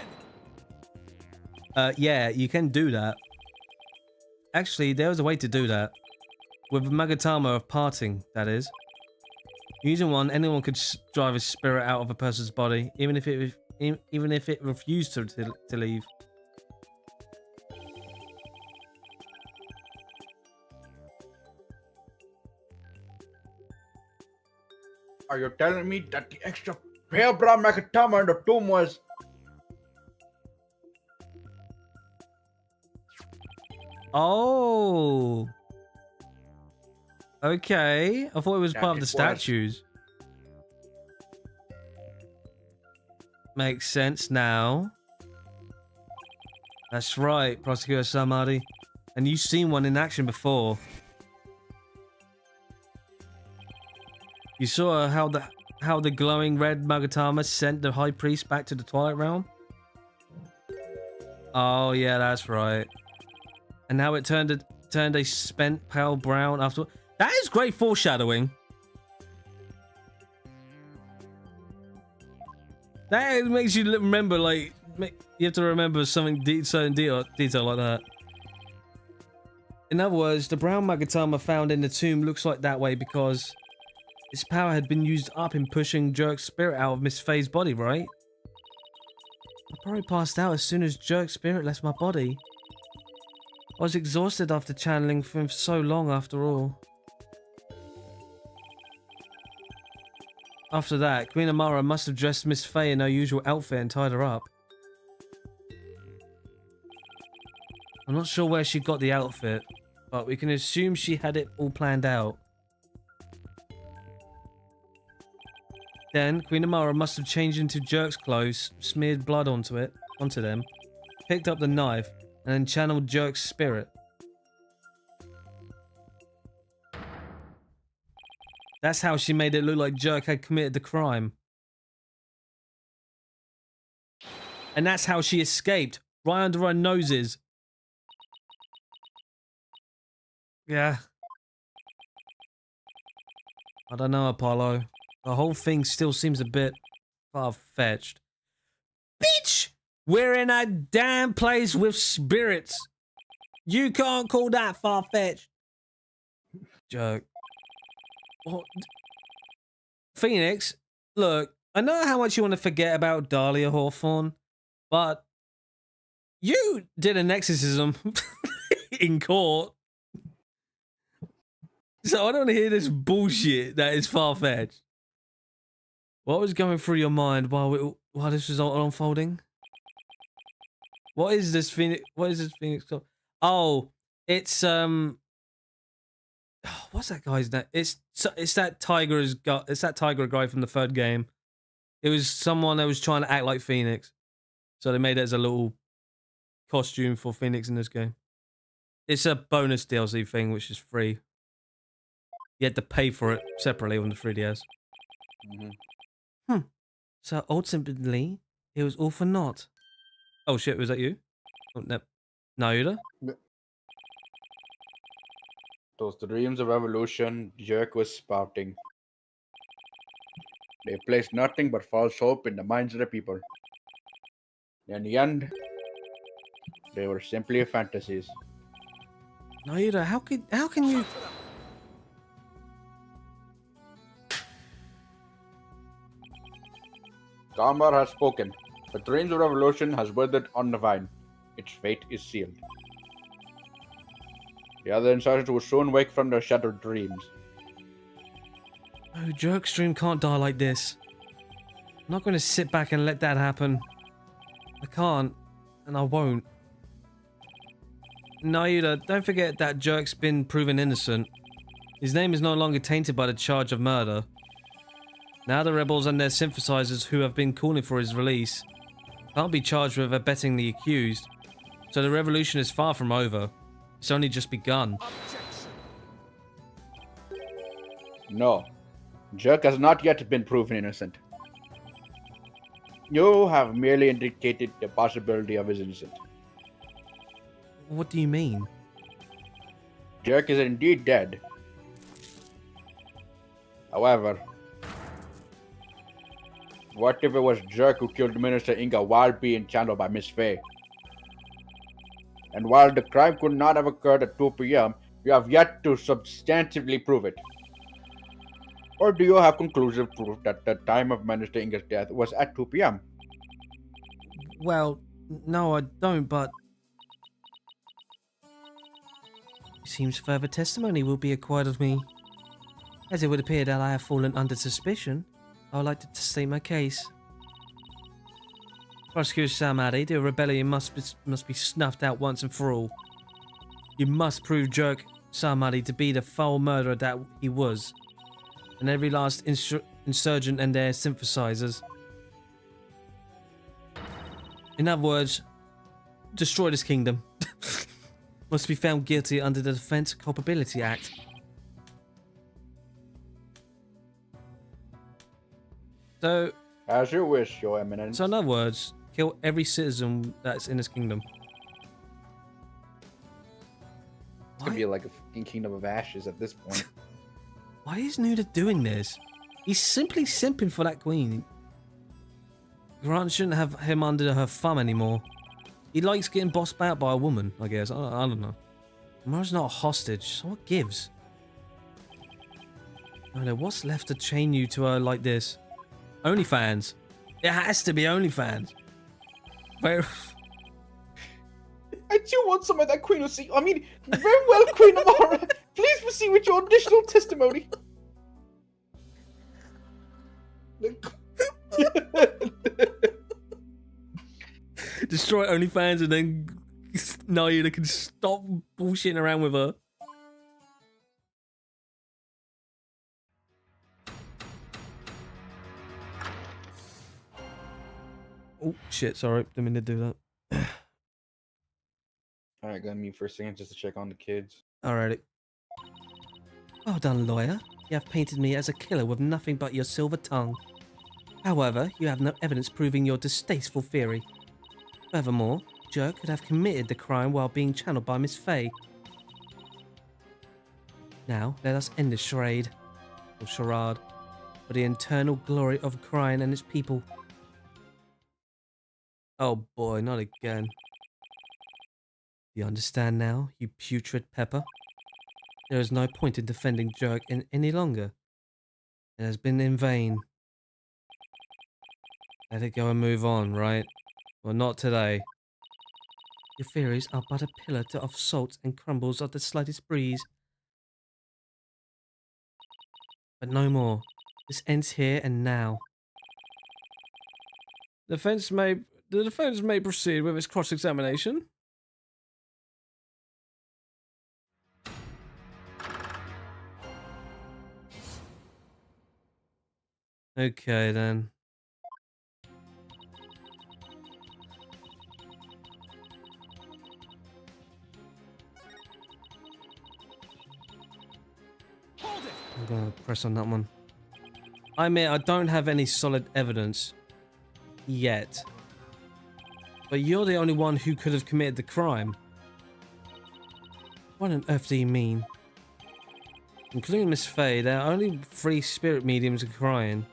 Yeah, you can do that. Actually, there was a way to do that. With Magatama of parting, that is. Using one, anyone could drive a spirit out of a person's body, even if it refused to leave. Are you telling me that the extra pale brown Makatama in the tomb was... Oh. Okay. I thought it was That part of the it was. statues. Makes sense now. That's right, Prosecutor Samadhi. And you've seen one in action before. You saw how the glowing red Magatama sent the High Priest back to the Twilight Realm? Oh yeah, that's right. And how it turned a spent pale brown after. That is great foreshadowing. That makes you remember, like, you have to remember something certain detail like that. In other words, the brown Magatama found in the tomb looks like that way because its power had been used up in pushing Jerk's spirit out of Miss Faye's body, right? I probably passed out as soon as Jerk's spirit left my body. I was exhausted after channeling for him for so long after all. After that, Queen Amara must have dressed Miss Faye in her usual outfit and tied her up. I'm not sure where she got the outfit, but we can assume she had it all planned out. Then, Queen Amara must have changed into Jerk's clothes, smeared blood onto them, picked up the knife, and then channeled Jerk's spirit. That's how she made it look like Jerk had committed the crime. And that's how she escaped, right under our noses. Yeah. I don't know, Apollo. The whole thing still seems a bit far-fetched. Bitch! We're in a damn place with spirits. You can't call that far-fetched. Jerk. What? Phoenix, look, I know how much you want to forget about Dahlia Hawthorne, but you did an exorcism in court. So I don't hear this bullshit that is far-fetched. What was going through your mind while this was all unfolding? What is this Phoenix? What is this Phoenix called? Oh, it's what's that guy's name? It's that Tiger guy from the third game. It was someone that was trying to act like Phoenix, so they made it as a little costume for Phoenix in this game. It's a bonus DLC thing, which is free. You had to pay for it separately on the 3DS. So ultimately, it was all for naught. Oh shit, was that you? Oh, no. Naida? Those dreams of evolution Jerk was spouting. They placed nothing but false hope in the minds of the people. In the end, they were simply fantasies. Naida, how can you... Kamar has spoken. The dreams of revolution has withered on the vine. Its fate is sealed. The other insiders will soon wake from their shattered dreams. Oh, Jerkstream can't die like this. I'm not going to sit back and let that happen. I can't, and I won't. Naida, don't forget that Jerk's been proven innocent. His name is no longer tainted by the charge of murder. Now the rebels and their synthesizers who have been calling for his release can't be charged with abetting the accused. So the revolution is far from over. It's only just begun. No, Jerk has not yet been proven innocent. You have merely indicated the possibility of his innocence. What do you mean? Jerk is indeed dead. However, what if it was Jerk who killed Minister Inga while being channeled by Miss Faye? And while the crime could not have occurred at 2 p.m., you have yet to substantively prove it. Or do you have conclusive proof that the time of Minister Inga's death was at 2 p.m.? Well, no, I don't, but... It seems further testimony will be acquired of me, as it would appear that I have fallen under suspicion I would like to state my case. Prosecutor Samadi, the rebellion must be snuffed out once and for all. You must prove Jerk Samadi to be the foul murderer that he was, and every last insurgent and their sympathizers. In other words, destroy this kingdom. Must be found guilty under the Defense Culpability Act. So, As your wish, Your Eminence. in other words, kill every citizen that's in this kingdom. It's gonna be like a fucking kingdom of ashes at this point. Why is Nuda doing this? He's simply simping for that queen. Grant shouldn't have him under her thumb anymore. He likes getting bossed out by a woman, I guess. I don't know. Mara's not a hostage, so what gives? I don't know, what's left to chain you to her like this? OnlyFans. It has to be OnlyFans. Where... I do want some of that Queen Lucy. I mean, very well, Queen Amara. Please proceed with your additional testimony. Destroy OnlyFans and then Naida can stop bullshitting around with her. Oh shit, sorry, didn't mean to do that. Alright, got me for a second just to check on the kids. Alrighty. Well done, lawyer. You have painted me as a killer with nothing but your silver tongue. However, you have no evidence proving your distasteful theory. Furthermore, Jerk could have committed the crime while being channeled by Miss Faye. Now, let us end this charade, or charade, for the eternal glory of Crime and its people. Oh boy, not again. You understand now, you putrid pepper? There is no point in defending Jerk any longer. It has been in vain. Let it go and move on, right? Well, not today. Your theories are but a pillar of salt and crumbles at the slightest breeze. But no more. This ends here and now. The defense may proceed with its cross-examination. Okay, then. Hold it! I'm gonna press on that one. I mean, I don't have any solid evidence yet. But you're the only one who could have committed the crime. What on earth do you mean? Including Miss Faye, there are only 3 spirit mediums crying.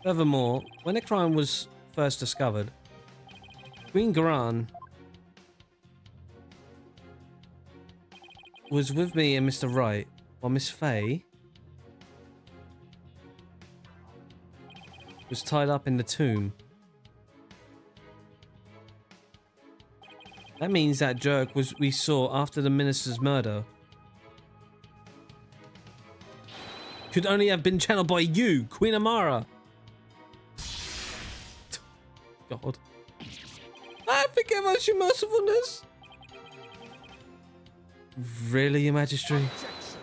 Furthermore, when the crime was first discovered, Queen Garan was with me and Mr. Wright, while Miss Faye was tied up in the tomb. That means that Jerk we saw after the minister's murder could only have been channeled by you, Queen Amara. God. I forgive us, your mercifulness. Really, your majesty? Objection.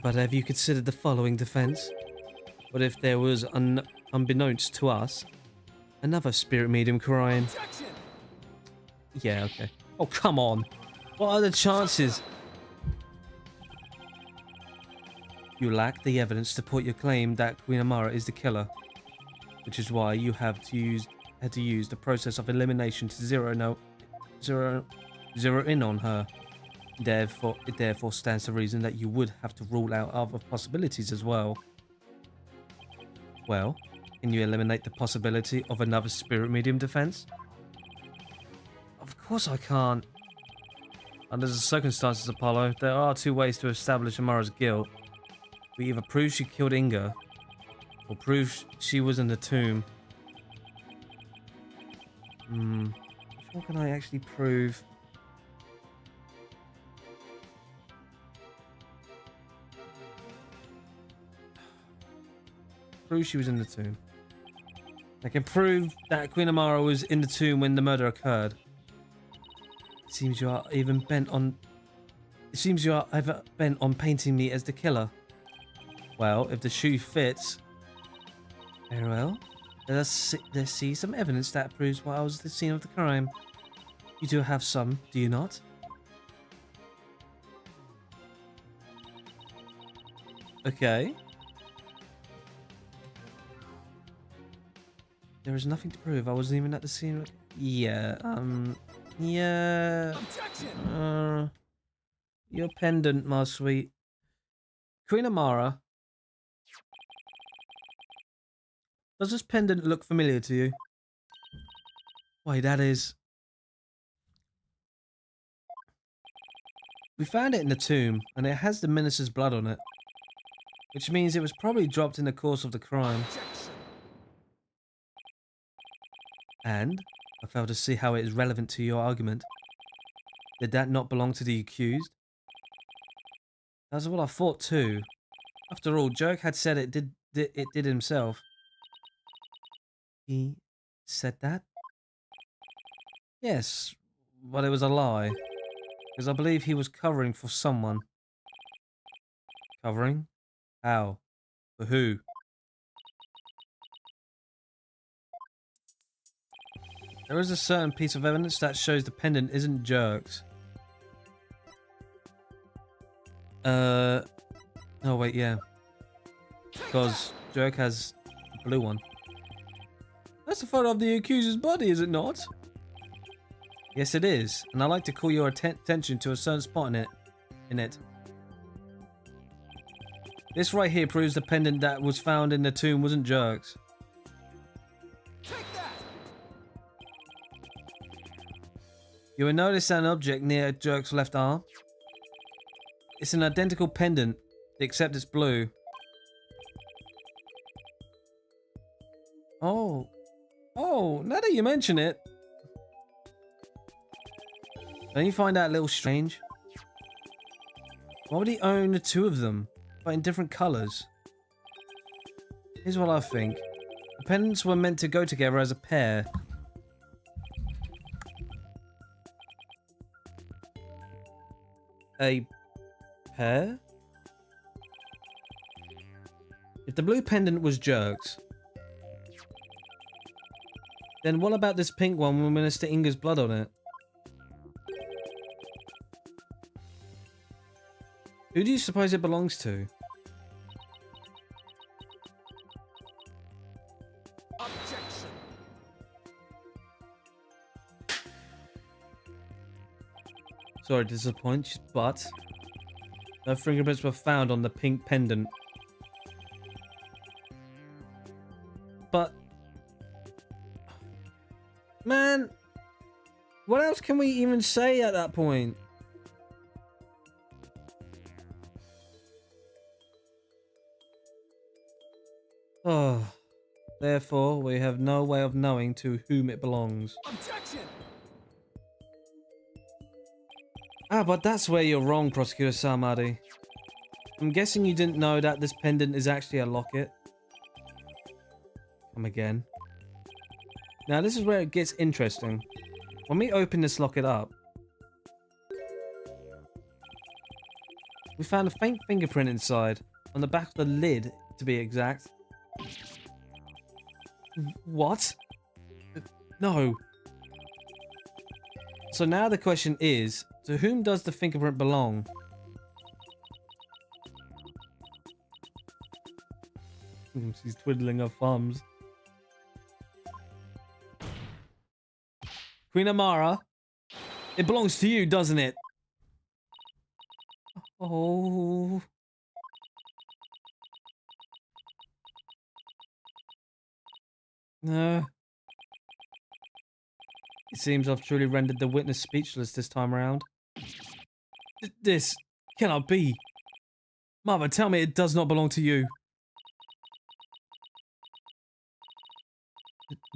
But have you considered the following defense? What if there was, unbeknownst to us, another spirit medium crying? Objection. Yeah, okay. Oh, come on. What are the chances? You lack the evidence to support your claim that Queen Amara is the killer, which is why you had to use the process of elimination to zero in on her. It therefore stands to reason that you would have to rule out other possibilities as well. Well, can you eliminate the possibility of another spirit medium defense? Of course I can't. Under the circumstances, Apollo, there are 2 ways to establish Amara's guilt. We either prove she killed Inga, or prove she was in the tomb. Which one can I actually prove? prove she was in the tomb. I can prove that Queen Amara was in the tomb when the murder occurred. It seems you are even bent on... It seems you are ever bent on painting me as the killer. Well, if the shoe fits... Very well. Let's see some evidence that proves why I was at the scene of the crime. You do have some, do you not? Okay. There is nothing to prove. I wasn't even at the scene. Yeah, yeah. Objection! Your pendant, my sweet. Queen Amara. Does this pendant look familiar to you? Why, that is... We found it in the tomb, and it has the minister's blood on it. Which means it was probably dropped in the course of the crime. Objection! And I fail to see how it is relevant to your argument. Did that not belong to the accused? That's what I thought too. After all, Jerk had said it did himself. He said that? Yes, but it was a lie. Because I believe he was covering for someone. Covering? How? For who? There is a certain piece of evidence that shows the pendant isn't Jerk's. Oh wait, yeah. Because Jerk has a blue one. That's a photo of the accuser's body, is it not? Yes, it is. And I like to call your attention to a certain spot in it. This right here proves the pendant that was found in the tomb wasn't Jerk's. Take that! You will notice an object near Jerk's left arm. It's an identical pendant, except it's blue. Oh. Oh, now that you mention it. Don't you find that a little strange? Why would he own the two of them, but in different colours? Here's what I think. The pendants were meant to go together as a pair. A pair? If the blue pendant was Jerk's, then what about this pink one with Minister Inga's blood on it? Who do you suppose it belongs to? Objection! Sorry to disappoint, but no fingerprints were found on the pink pendant. But man, what else can we even say at that point? Oh, therefore we have no way of knowing to whom it belongs. Objection! Ah, but that's where you're wrong, Prosecutor Samadi. I'm guessing you didn't know that this pendant is actually a locket. Come again. Now this is where it gets interesting. When we open this locket up, we found a faint fingerprint inside, on the back of the lid, to be exact. What? No. So now the question is, to whom does the fingerprint belong? She's twiddling her thumbs. Queen Amara, it belongs to you, doesn't it? Oh. No. It seems I've truly rendered the witness speechless this time around. This cannot be. Mother, tell me it does not belong to you.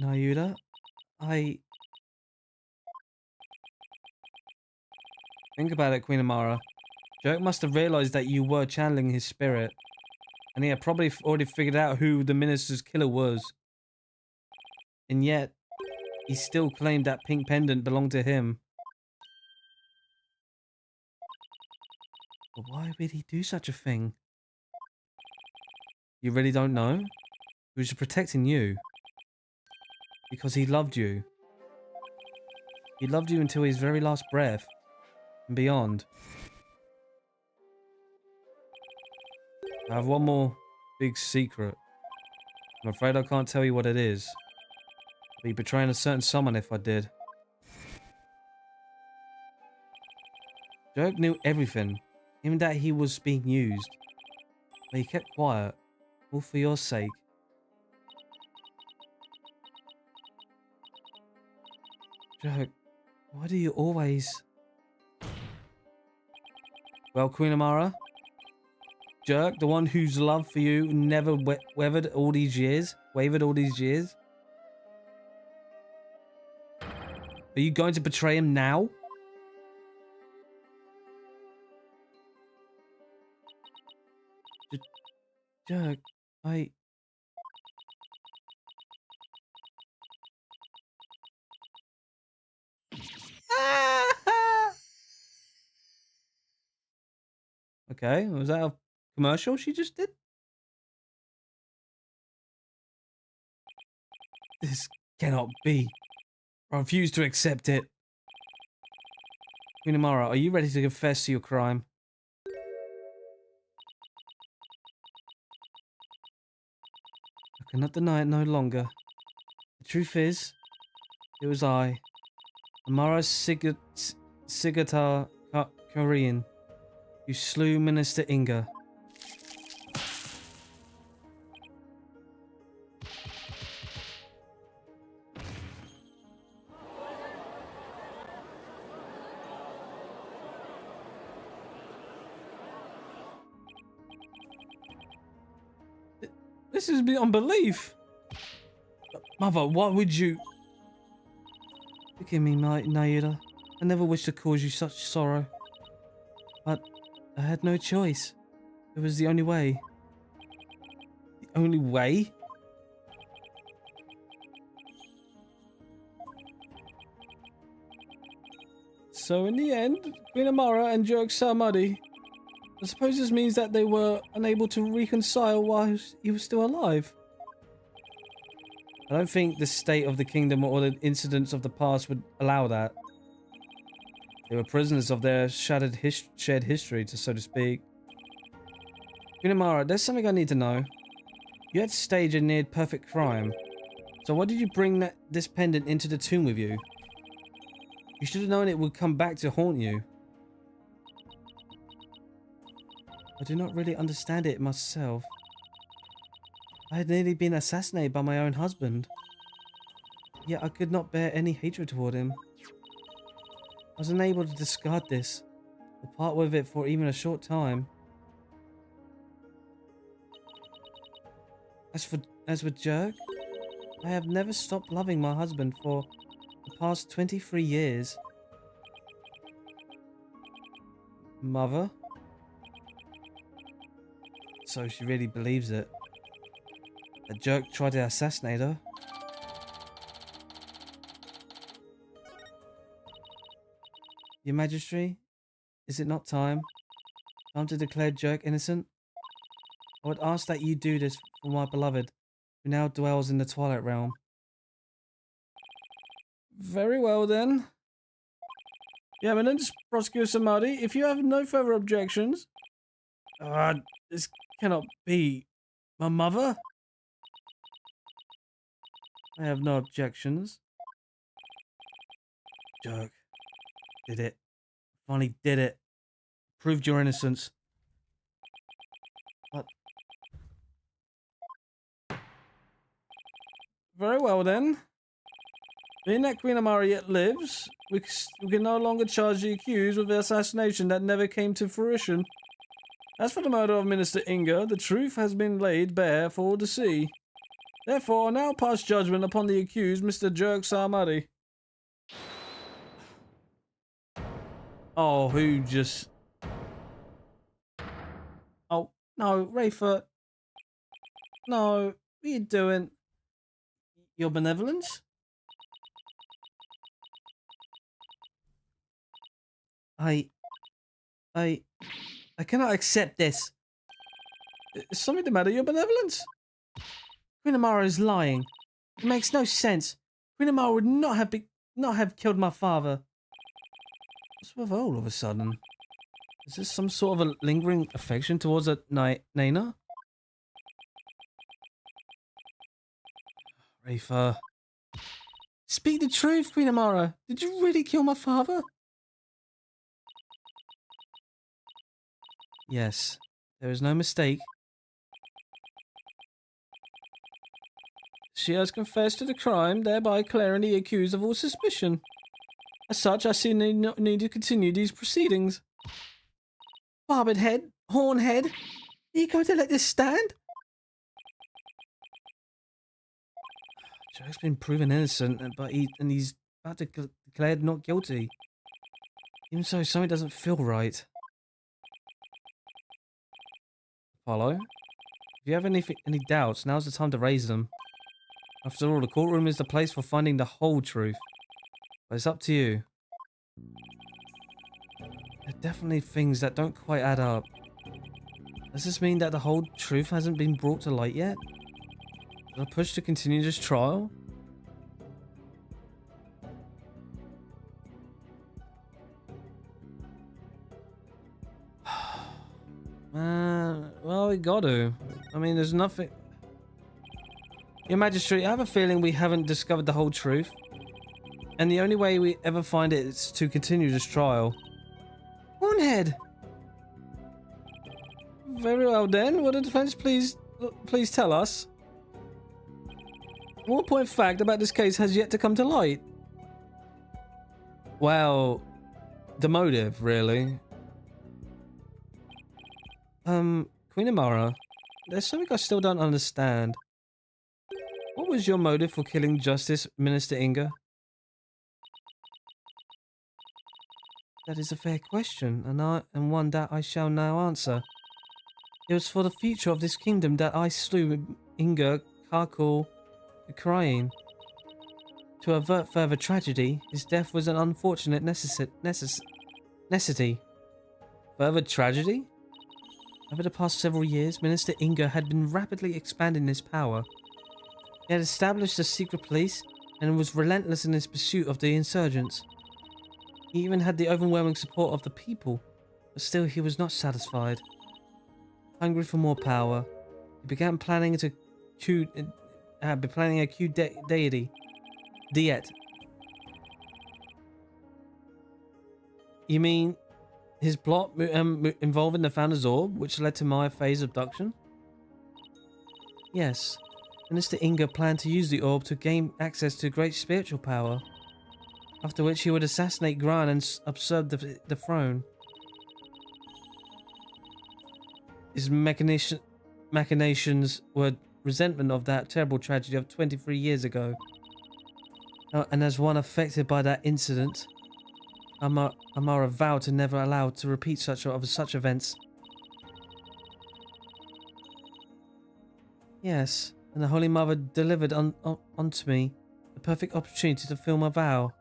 Nayuda, Think about it, Queen Amara. Jerk must have realized that you were channeling his spirit. And he had probably already figured out who the minister's killer was. And yet, he still claimed that pink pendant belonged to him. But why would he do such a thing? You really don't know? He was just protecting you. Because he loved you. He loved you until his very last breath. And beyond. I have one more big secret. I'm afraid I can't tell you what it is. I'd be betraying a certain someone if I did. Dirk knew everything. Even that he was being used. But he kept quiet. All for your sake. Dirk, why do you always... Well, Queen Amara? Dirk, the one whose love for you never wavered all these years? Wavered all these years? Are you going to betray him now? Dirk, I... Okay, was that a commercial she just did? This cannot be. I refuse to accept it. Queen Amara, are you ready to confess to your crime? I cannot deny it no longer. The truth is, it was I, Amara Sigatar Korean, who slew Minister Inga. This is beyond belief. Mother, why would you... Forgive me, Naira. I never wished to cause you such sorrow. But I had no choice. It was the only way. The only way? So in the end, Queen Amara and Jerk Salmadi, I suppose this means that they were unable to reconcile while he was still alive. I don't think the state of the kingdom or the incidents of the past would allow that. They were prisoners of their shared history, so to speak. Queen Amara, there's something I need to know. You had staged a near-perfect crime. So why did you bring this pendant into the tomb with you? You should have known it would come back to haunt you. I do not really understand it myself. I had nearly been assassinated by my own husband. Yet I could not bear any hatred toward him. I was unable to discard this, or part with it for even a short time. As for Jerk, I have never stopped loving my husband for the past 23 years. Mother? So she really believes it. That Jerk tried to assassinate her. Your Majesty, is it not time? Time to declare Jerk innocent? I would ask that you do this for my beloved, who now dwells in the Twilight Realm. Very well then. Yeah, Eminence, Prosecutor Samadhi, if you have no further objections... this cannot be. My mother? I have no objections. Jerk. Did it. Finally did it. Proved your innocence. But... Very well then. Being that Queen Amara yet lives, we can no longer charge the accused with the assassination that never came to fruition. As for the murder of Minister Inga, the truth has been laid bare for all to see. Therefore, I now pass judgment upon the accused, Mr. Jerk Sarmadi. Oh, who just... Oh, no, Rayford. No, what are you doing? Your benevolence? I, I, I cannot accept this. Is something the matter, your benevolence? Queen Amara is lying. It makes no sense. Queen Amara would not have killed my father. What's with her all of a sudden? Is this some sort of a lingering affection towards a Naina? Rafa. Speak the truth, Queen Amara. Did you really kill my father? Yes. There is no mistake. She has confessed to the crime, thereby clearing the accused of all suspicion. As such, I see no need to continue these proceedings. Barbed head, horn head, are you going to let this stand? Jack's been proven innocent, but he's about to declared not guilty. Even so, something doesn't feel right. Apollo, if you have any doubts, now's the time to raise them. After all, the courtroom is the place for finding the whole truth. But it's up to you. There are definitely things that don't quite add up. Does this mean that the whole truth hasn't been brought to light yet? Should I push to continue this trial? Well, we got to. I mean, there's nothing... Your Majesty, I have a feeling we haven't discovered the whole truth. And the only way we ever find it is to continue this trial. Hornhead! Very well then, will the defense please tell us? One point fact about this case has yet to come to light. Well, the motive, really. Queen Amara, there's something I still don't understand. What was your motive for killing Justice Minister Inga? That is a fair question, and one that I shall now answer. It was for the future of this kingdom that I slew Inga Karkul Ukraine. To avert further tragedy, his death was an unfortunate necessity. Further tragedy? Over the past several years, Minister Inga had been rapidly expanding his power. He had established a secret police and was relentless in his pursuit of the insurgents. He even had the overwhelming support of the people, but still he was not satisfied. Hungry for more power, he began planning a coup diet. You mean his plot involving the Founder's Orb, which led to Maya Fey's abduction? Yes. Minister Inga planned to use the orb to gain access to great spiritual power, after which he would assassinate Gran and usurp the throne. His machinations were resentment of that terrible tragedy of 23 years ago. And as one affected by that incident, Amara vowed to never allow to repeat such events. Yes, and the Holy Mother delivered onto me the perfect opportunity to fulfill my vow.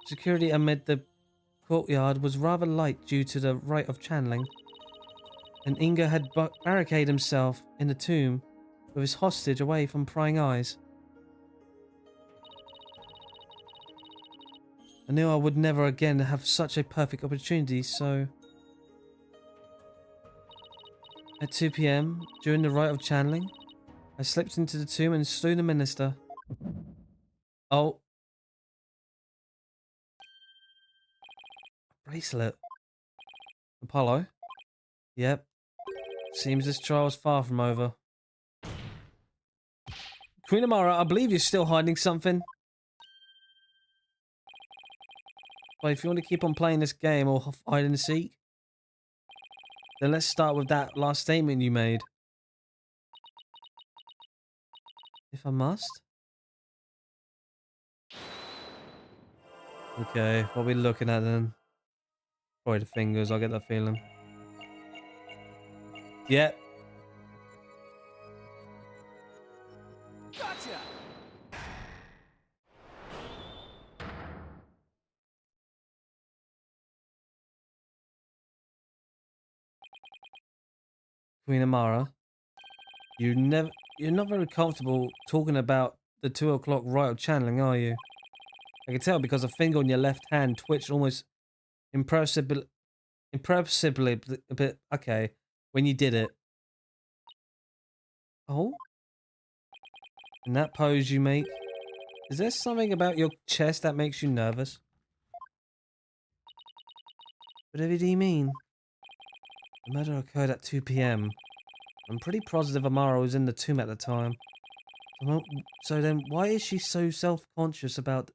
Security amid the courtyard was rather light due to the rite of channeling, and Inga had barricaded himself in the tomb with his hostage away from prying eyes. I knew I would never again have such a perfect opportunity, so... At 2 p.m, during the rite of channeling, I slipped into the tomb and slew the minister. Oh. Bracelet. Apollo? Yep. Seems this trial is far from over. Queen Amara, I believe you're still hiding something. But if you want to keep on playing this game or hide and seek, then let's start with that last statement you made. If I must. Okay, what are we looking at then? Probably the fingers, I get that feeling. Yeah. Gotcha. Queen Amara, you're not very comfortable talking about the 2 o'clock right of channeling, are you? I can tell because a finger on your left hand twitched almost imperceptibly a bit. Okay, when you did it. Oh? In that pose you make, is there something about your chest that makes you nervous? Whatever do you mean? The murder occurred at 2 p.m. I'm pretty positive Amara was in the tomb at the time. So then, why is she so self-conscious about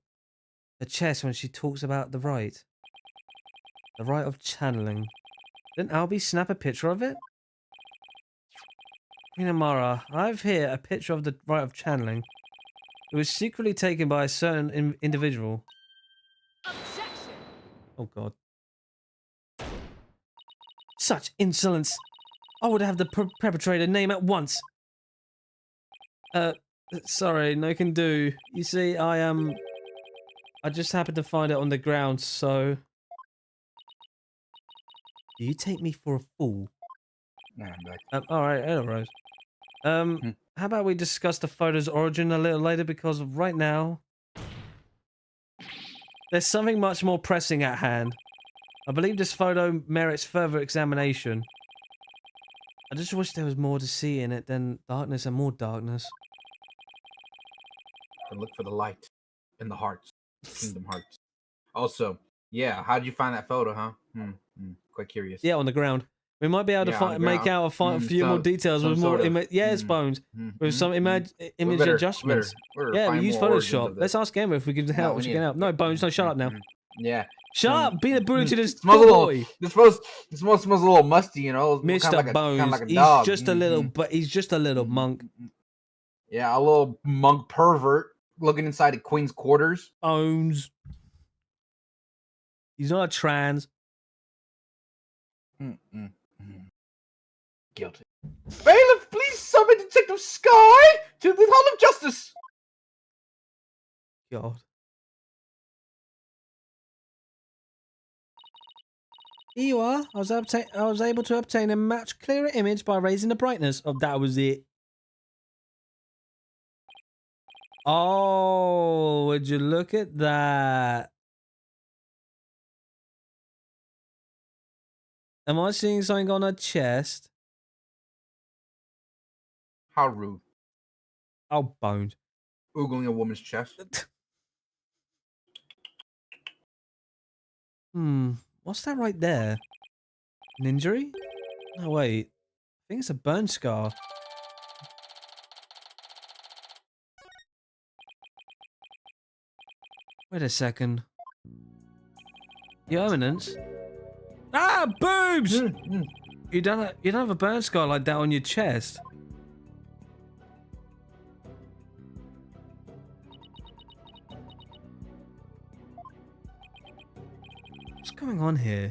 her chest when she talks about the right? The right of channeling. Didn't Albie snap a picture of it? Queen Amara, I've here a picture of the right of channeling. It was secretly taken by a certain individual. Objection! Oh god. Such insolence! I would have the perpetrator name at once. Sorry, no can do. You see, I just happened to find it on the ground, so... Do you take me for a fool? Nah, I'm back. Alright, hello, Rose. How about we discuss the photo's origin a little later, because right now... There's something much more pressing at hand. I believe this photo merits further examination. I just wish there was more to see in it than darkness and more darkness. And look for the light in the hearts, Kingdom Hearts. Also, yeah, how did you find that photo, huh? Quite curious. Yeah, on the ground. We might be able to make out a few more details with more it's Bones. With some image adjustments. Yeah, we use Photoshop. Let's ask Emma if we can help. She can help. No, Bones, no, shut up now. Yeah. Shut up! Being a bully to this smells boy. This smells a little musty, you know. Mr. Bones, like a dog. He's just a little, but he's just a little monk. Yeah, a little monk pervert looking inside the Queen's quarters. Bones. He's not a trans. Guilty. Bailiff, please summon Detective Sky to the Hall of Justice. God. Here you are. I was able to obtain a much clearer image by raising the brightness. Oh, that was it. Oh, would you look at that? Am I seeing something on her chest? How rude. Oh, Bones. Oogling a woman's chest. What's that right there? An injury? No, wait. I think it's a burn scar. Wait a second. Your Eminence? Ah, boobs! You don't have a burn scar like that on your chest. What's going on here?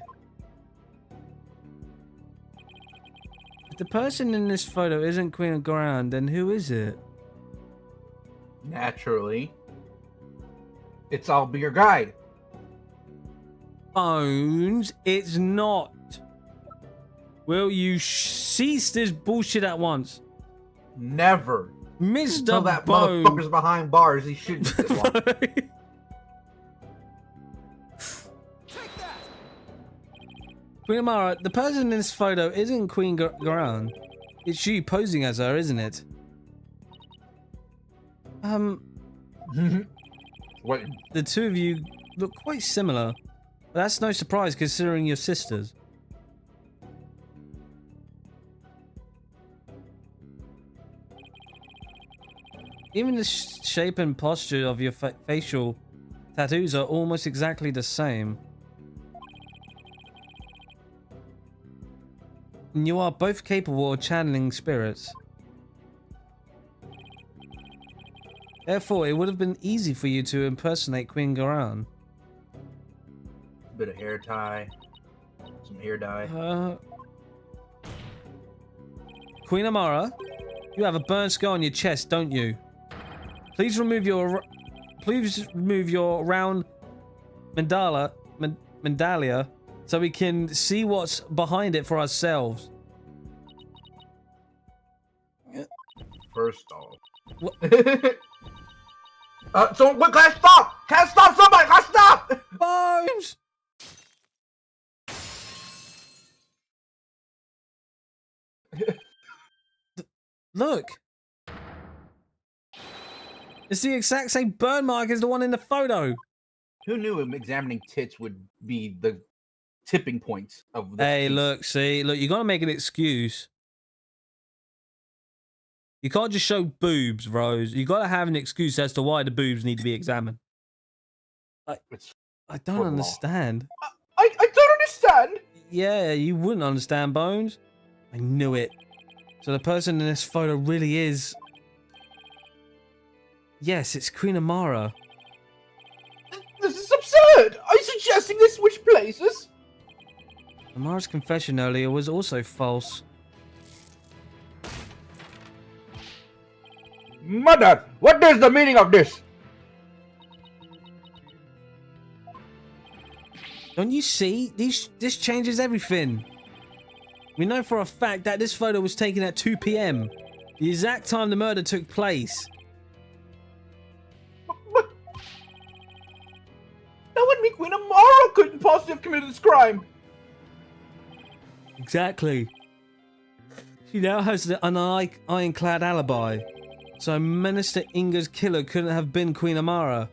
If the person in this photo isn't Queen of Grand, then who is it? Naturally. I'll be your guide. Bones, it's not. Will you cease this bullshit at once? Never. Mr. Tell that Bones. motherfucker's behind bars. He shouldn't be one. Take that. Queen Amara, the person in this photo isn't Queen Garan. It's you posing as her, isn't it? What? The two of you look quite similar. But that's no surprise considering you're sisters. Even the shape and posture of your facial tattoos are almost exactly the same. And you are both capable of channeling spirits. Therefore, it would have been easy for you to impersonate Queen Garan. Bit of hair tie, some hair dye. Queen Amara, you have a burn scar on your chest, don't you? Please remove your round mandalia so we can see what's behind it for ourselves. First off. What? So wait, can I stop? Can I stop somebody? Can I stop? Bones! Look. It's the exact same burn mark as the one in the photo. Who knew examining tits would be the tipping point of the Hey, case? look, you gotta make an excuse. You can't just show boobs, Rose. You gotta have an excuse as to why the boobs need to be examined. It's I don't for law. understand. I don't understand. Yeah, you wouldn't understand, Bones. I knew it. So the person in this photo really is... Yes, it's Queen Amara. This is absurd. Are you suggesting they switch places? Amara's confession earlier was also false. Mother, what is the meaning of this? Don't you see? This changes everything. We know for a fact that this photo was taken at 2 p.m. The exact time the murder took place. But that would mean Queen Amara couldn't possibly have committed this crime. Exactly. She now has an ironclad alibi. So Minister Inga's killer couldn't have been Queen Amara.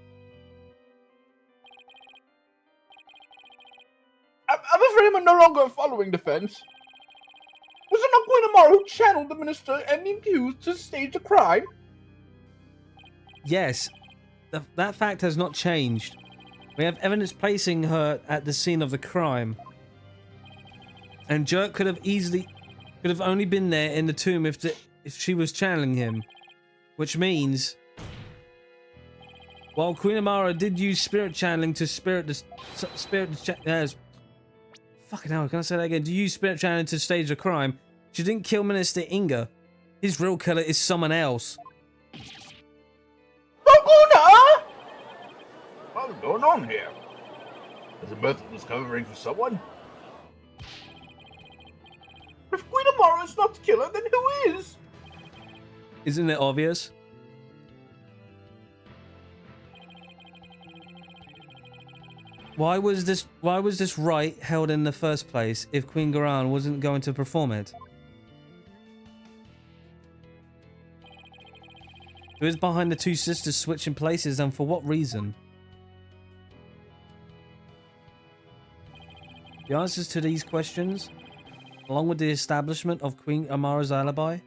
I'm afraid I'm no longer following the fence. Was it not Queen Amara who channeled the minister and the accused to stage the crime? Yes, that fact has not changed. We have evidence placing her at the scene of the crime. And Jerk could have only been there in the tomb if she was channeling him. Which means, while Queen Amara did use spirit channeling to fucking hell, can I say that again? To use spirit channeling to stage the crime, she didn't kill Minister Inga. His real killer is someone else. Laguna! What's going on here? Is the merciless covering for someone? If Queen Amara is not the killer, then who is? Isn't it obvious? Why was this rite held in the first place if Queen Garan wasn't going to perform it? Who is behind the two sisters switching places and for what reason? The answers to these questions, along with the establishment of Queen Amara's alibi,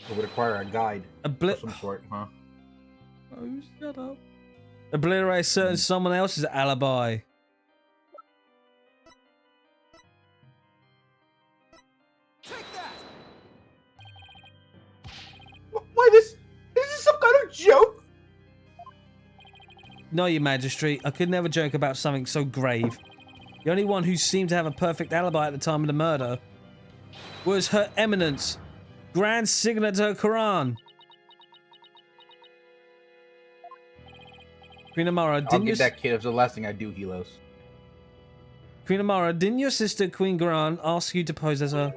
It would require a guide of Obli- some sort, huh? Oh, shut up. Obliterate certain someone else's alibi. Take that! Why this? Is this some kind of joke? No, Your Majesty, I could never joke about something so grave. The only one who seemed to have a perfect alibi at the time of the murder was Her Eminence, Grand Signator Quran. Queen Amara, I'll didn't get that kid. It's the last thing I do, Helos. Queen Amara, didn't your sister Queen Garan ask you to pose as her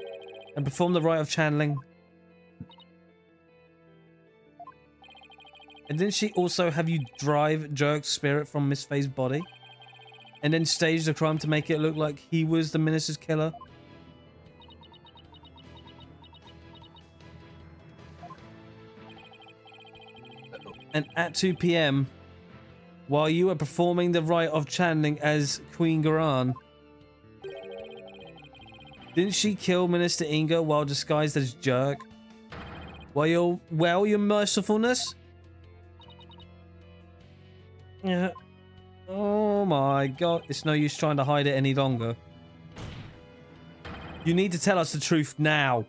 and perform the rite of channeling? And didn't she also have you drive Jerk's spirit from Miss Faye's body? And then stage the crime to make it look like he was the minister's killer? And at 2 p.m., while you were performing the rite of channeling as Queen Garan, didn't she kill Minister Inga while disguised as Jerk? Well, your mercifulness? Yeah. Oh my god. It's no use trying to hide it any longer. You need to tell us the truth now.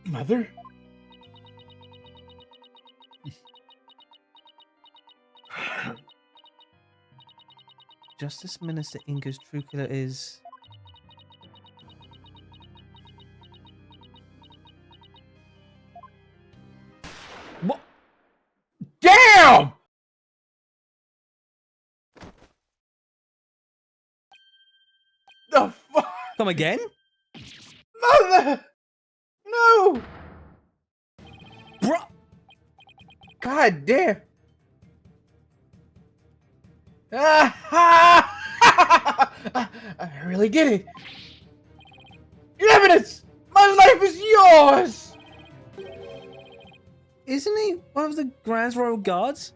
Mother? Justice Minister Inga's true killer is... Damn! The fuck? Come again? Mother! No! Bro! God damn! Ah! I really did it! Your evidence! My life is yours! Isn't he one of the Grand Royal Guards?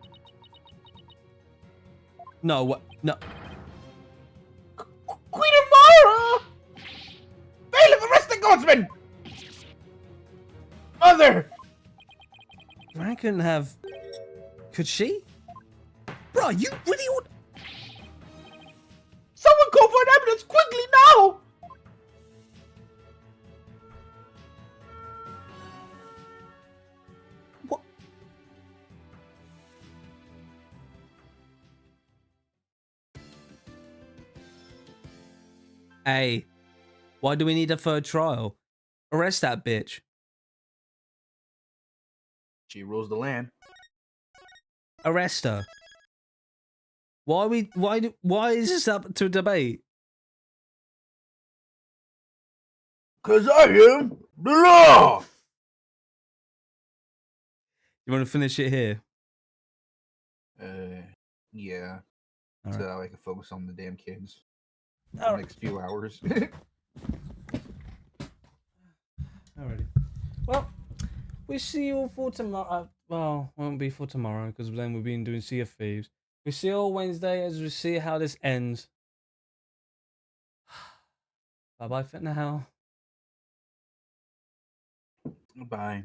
No, what? No. Queen Amara! Bailiff, arrest the guardsman! Mother! Gran couldn't have. Could she? Bro, you really would. Someone call for an ambulance quickly now! What? Hey, why do we need a third trial? Arrest that bitch. She rules the land. Arrest her. Why is this up to debate? Cause I am the law! You want to finish it here? Yeah. All So right. I can focus on the damn kids. All The right. next few hours. Alrighty. Well, we see you all for tomorrow. Well, won't be for tomorrow because then we'll be doing Sea of Thieves. We see you all Wednesday as we see how this ends. Bye bye for now. Bye.